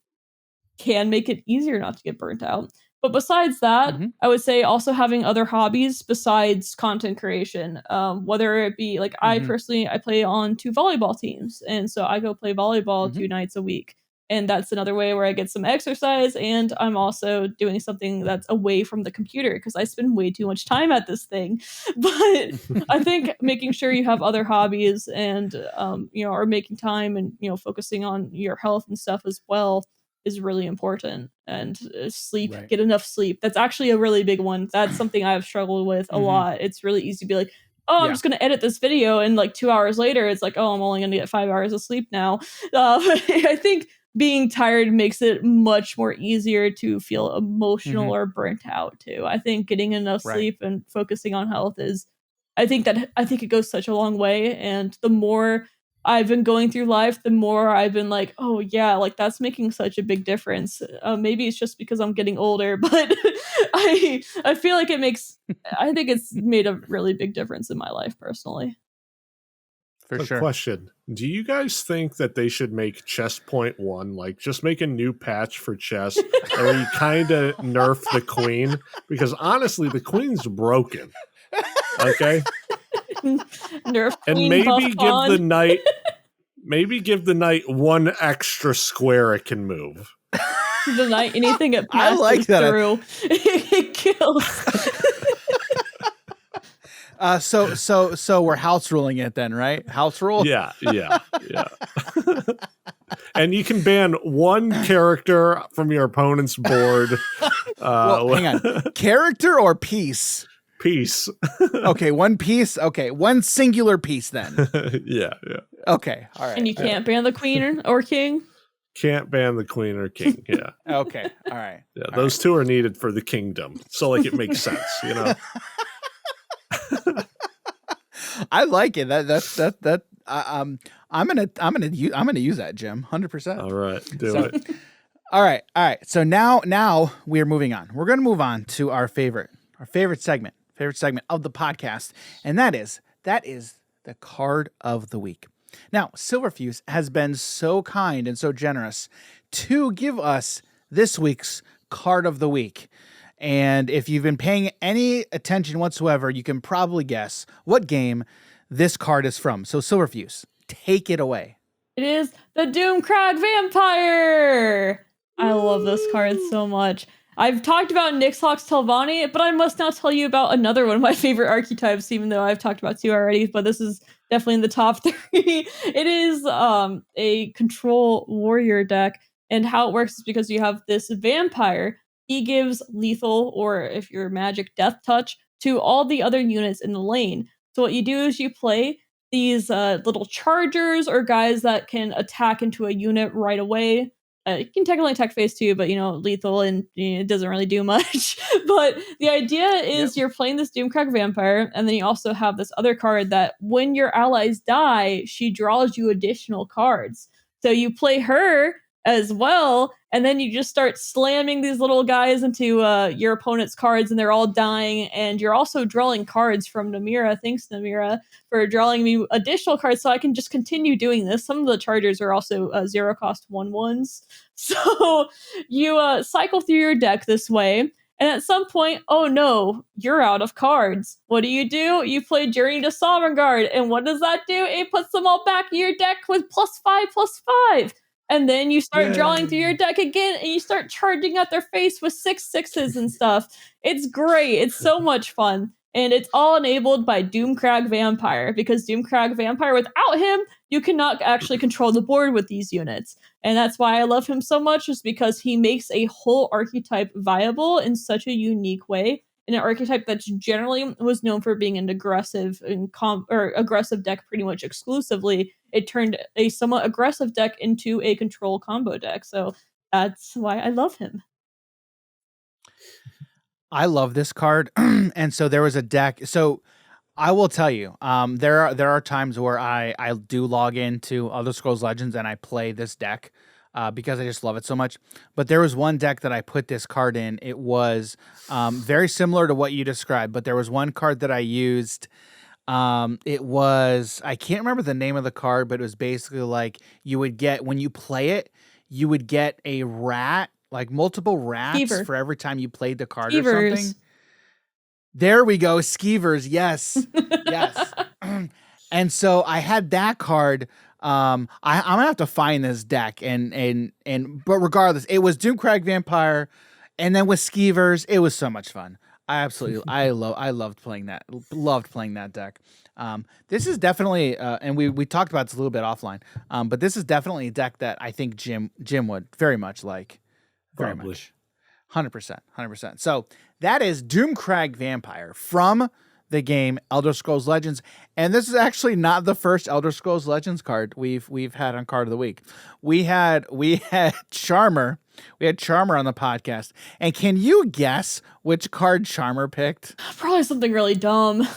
can make it easier not to get burnt out. But besides that, I would say also having other hobbies besides content creation, whether it be like I personally, I play on 2 volleyball teams. And so I go play volleyball 2 nights a week. And that's another way where I get some exercise. And I'm also doing something that's away from the computer, because I spend way too much time at this thing. But I think making sure you have other hobbies and, are making time and, focusing on your health and stuff as well is really important. And sleep, get enough sleep. That's actually a really big one. That's something I've struggled with a lot. It's really easy to be like, oh, I'm just going to edit this video, and like 2 hours later, it's like, oh, I'm only going to get 5 hours of sleep now. I think being tired makes it much more easier to feel emotional or burnt out too. I think getting enough sleep and focusing on health I think it goes such a long way. And the more I've been going through life, the more I've been like, oh yeah, like that's making such a big difference. Maybe it's just because I'm getting older, but I feel like I think it's made a really big difference in my life personally. For sure. Question: do you guys think that they should make Chess Point 1, like just make a new patch for chess, where you kind of nerf the queen? Because honestly, the queen's broken. Okay. Nerf and queen, maybe give the knight one extra square it can move. The knight, anything it passes I like that. Through, it kills. So we're house ruling it then, right? House rule? Yeah. And you can ban one character from your opponent's board. Well, hang on. Character or piece? Piece. Okay, one piece. Okay, one singular piece then. Yeah. Okay, all right. And you can't ban the queen or king? Can't ban the queen or king, yeah. Okay, all right. Yeah, those two are needed for the kingdom. So like it makes sense, I like it. I'm gonna use that, Jim. 100%. All right, do it. All right. So now we are moving on. We're gonna move on to our favorite segment of the podcast, and that is that is the card of the week. Now, Silverfuse has been so kind and so generous to give us this week's card of the week. And if you've been paying any attention whatsoever, you can probably guess what game this card is from. So, Silverfuse, take it away. It is the Doomcrag Vampire! I love this card so much. I've talked about Nixlock's Telvanni, but I must now tell you about another one of my favorite archetypes, even though I've talked about two already, but this is definitely in the top 3. It is a control warrior deck, and how it works is because you have this vampire. He gives lethal, or if you're magic, death touch to all the other units in the lane. So what you do is you play these little chargers or guys that can attack into a unit right away. You can technically attack phase 2, but lethal, and it doesn't really do much. But the idea is you're playing this Doomcrag Vampire, and then you also have this other card that when your allies die, she draws you additional cards. So you play her as well, and then you just start slamming these little guys into your opponent's cards, and they're all dying, and you're also drawing cards from Namira. Thanks, Namira, for drawing me additional cards so I can just continue doing this. Some of the chargers are also 0-cost 1/1s. So you cycle through your deck this way, and at some point, oh no, you're out of cards. What do? You play Journey to Sovngarde, and what does that do? It puts them all back in your deck with +5/+5. And then you start drawing through your deck again, and you start charging at their face with 6/6s and stuff. It's great. It's so much fun. And it's all enabled by Doomcrag Vampire, because Doomcrag Vampire, without him, you cannot actually control the board with these units. And that's why I love him so much, is because he makes a whole archetype viable in such a unique way. In an archetype that generally was known for being an aggressive aggressive deck pretty much exclusively. It turned a somewhat aggressive deck into a control combo deck. So that's why I love him. I love this card. And so there was a deck. So I will tell you, there are times where I do log into Elder Scrolls Legends and I play this deck because I just love it so much. But there was one deck that I put this card in. It was very similar to what you described, but there was one card that I used. It was, I can't remember the name of the card, but it was basically like you would get, when you play it, you would get a rat, like multiple rats Skeever. for every time you played the card Skeevers. or something. There we go. Skeevers. Yes. Yes. And so I had that card. I'm gonna have to find this deck but regardless, it was Doomcrag Vampire, and then with Skeevers, it was so much fun. I loved playing that. Loved playing that deck. This is definitely, and we talked about this a little bit offline. But this is definitely a deck that I think Jim would very much like. Very Probably. much. 100%. So that is Doomcrag Vampire from the game Elder Scrolls Legends, and this is actually not the first Elder Scrolls Legends card we've had on Card of the Week. We had Charmer. We had Charmer on the podcast, and can you guess which card Charmer picked? Probably something really dumb.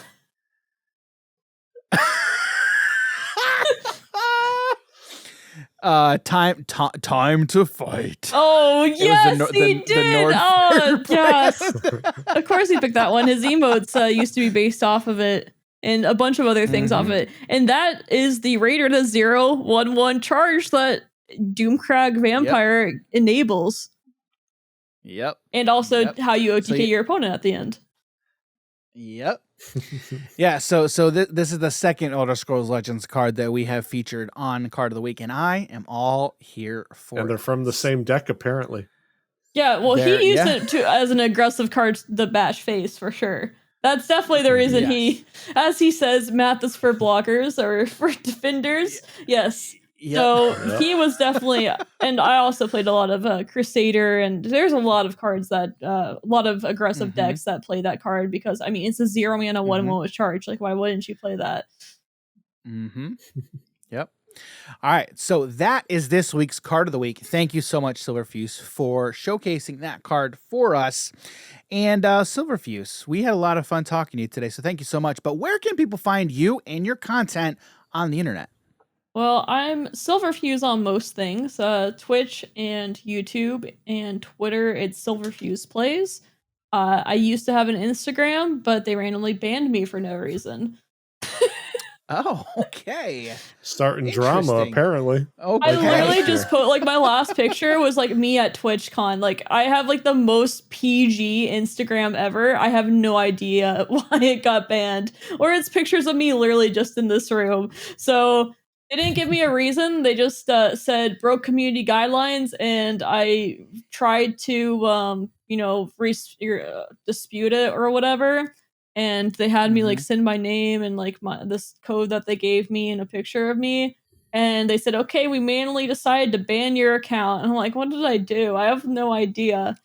Time to fight. Oh yes, he did. Oh play. yes, of course he picked that one. His emotes used to be based off of it, and a bunch of other things off of it. And that is the Raider to 0/1/1 charge that Doomcrag Vampire enables. Yep. And also how you OTK your opponent at the end. Yep. Yeah, so this is the second Elder Scrolls Legends card that we have featured on Card of the Week, and I am all here for it. And they're from the same deck, apparently. Yeah, well, he used it as an aggressive card, the bash face, for sure. That's definitely the reason he, as he says, math is for blockers or for defenders. Yes. Yep. So he was definitely, and I also played a lot of Crusader, and there's a lot of cards that, a lot of aggressive decks that play that card because, I mean, it's a 0 mana 1/1 with charge. Like, why wouldn't you play that? Yep. All right. So that is this week's Card of the Week. Thank you so much, Silverfuse, for showcasing that card for us. And Silverfuse, we had a lot of fun talking to you today, so thank you so much. But where can people find you and your content on the internet? Well, I'm Silverfuse on most things, Twitch and YouTube and Twitter. It's Silverfuse Plays. I used to have an Instagram, but they randomly banned me for no reason. Oh, okay. Starting drama, Interesting. apparently. Okay. I literally just put like my last picture was like me at TwitchCon. Like I have like the most PG Instagram ever. I have no idea why it got banned. Or it's pictures of me literally just in this room. So they didn't give me a reason. They just said broke community guidelines, and I tried to dispute it or whatever. And they had me like send my name and like this code that they gave me and a picture of me. And they said, okay, we manually decided to ban your account. And I'm like, what did I do? I have no idea.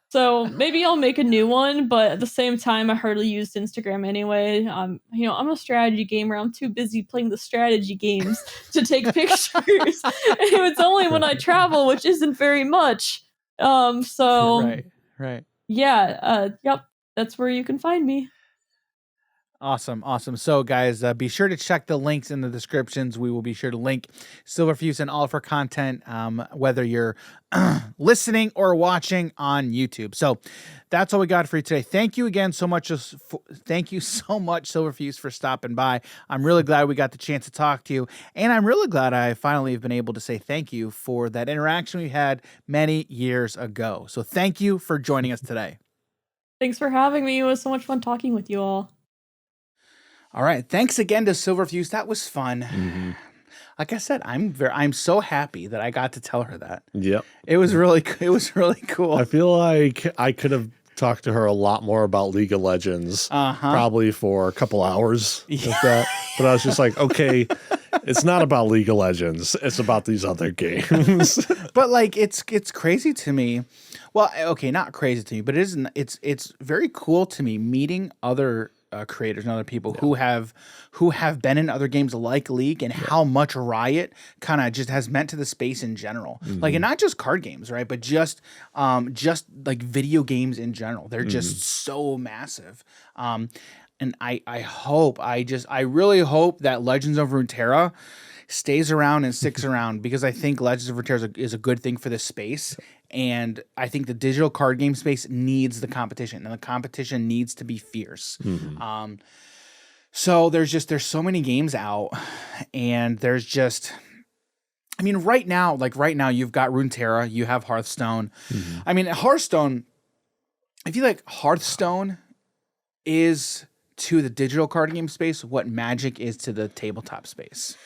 So maybe I'll make a new one, but at the same time, I hardly used Instagram anyway. I'm a strategy gamer. I'm too busy playing the strategy games to take pictures. It's only when I travel, which isn't very much. Right. Yeah, yep, that's where you can find me. Awesome. So, guys, be sure to check the links in the descriptions. We will be sure to link Silverfuse and all of her content, whether you're listening or watching on YouTube. So, that's all we got for you today. Thank you again so much. Thank you so much, Silverfuse, for stopping by. I'm really glad we got the chance to talk to you, and I'm really glad I finally have been able to say thank you for that interaction we had many years ago. So, thank you for joining us today. Thanks for having me. It was so much fun talking with you all. All right. Thanks again to Silverfuse. That was fun. Mm-hmm. Like I said, I'm so happy that I got to tell her that. Yep. It was really cool. I feel like I could have talked to her a lot more about League of Legends, probably for a couple hours. That. But I was just like, okay, it's not about League of Legends. It's about these other games. But like, it's crazy to me. Well, okay, not crazy to me, but it's very cool to me meeting other creators and other people who have been in other games like League, and how much Riot kind of just has meant to the space in general. Like, and not just card games, right? But just like video games in general. They're just so massive. And I really hope that Legends of Runeterra stays around and sticks around, because I think Legends of Runeterra is a good thing for this space. And I think the digital card game space needs the competition, and the competition needs to be fierce. So there's so many games out, and there's just, I mean, right now you've got Runeterra, you have Hearthstone. I mean, Hearthstone, I feel like Hearthstone is to the digital card game space what Magic is to the tabletop space.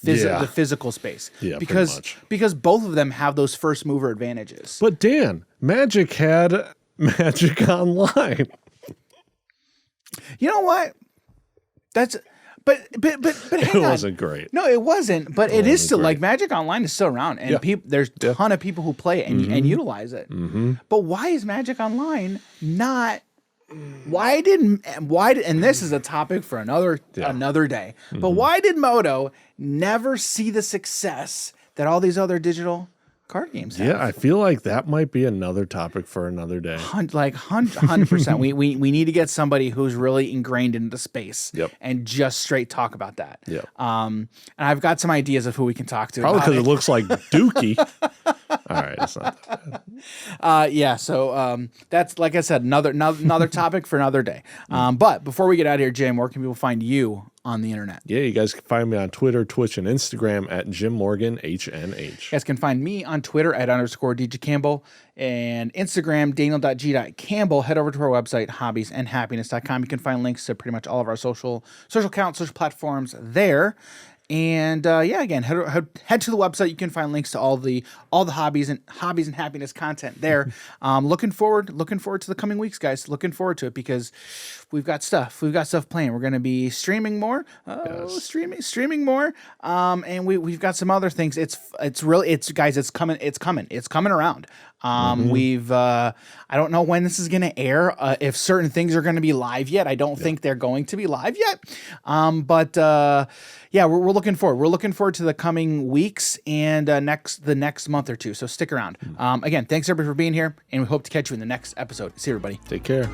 The physical space. Yeah, because both of them have those first mover advantages. But Dan, Magic had Magic Online. You know what? But it wasn't great. No, it wasn't. But it is still great. Like Magic Online is still around, and there's a ton of people who play it and utilize it. But why is Magic Online not? Why did and this is a topic for another day. But why did Moto never see the success that all these other digital card games have? Yeah, I feel like that might be another topic for another day. 100%. We need to get somebody who's really ingrained into the space and just straight talk about that. And I've got some ideas of who we can talk to. Probably because it looks like Dookie. All right, it's not that bad. So that's, like I said, another topic for another day. But before we get out of here, Jim, where can people find you on the internet? Yeah, you guys can find me on Twitter, Twitch, and Instagram at Jim Morgan HNH. You guys can find me on Twitter at _DJ Campbell, and Instagram, Daniel.G.Campbell. Head over to our website, hobbiesandhappiness.com. You can find links to pretty much all of our social accounts, social platforms there. And again, head to the website. You can find links to all the hobbies and happiness content there. Looking forward to the coming weeks, guys. Looking forward to it, because we've got stuff playing. We're going to be streaming more, streaming more. And we've got some other things. It's coming around. I don't know when this is going to air, if certain things are going to be live yet. I don't think they're going to be live yet. We're looking forward. We're looking forward to the coming weeks and the next month or two. So stick around. Again, thanks everybody for being here, and we hope to catch you in the next episode. See you, everybody. Take care.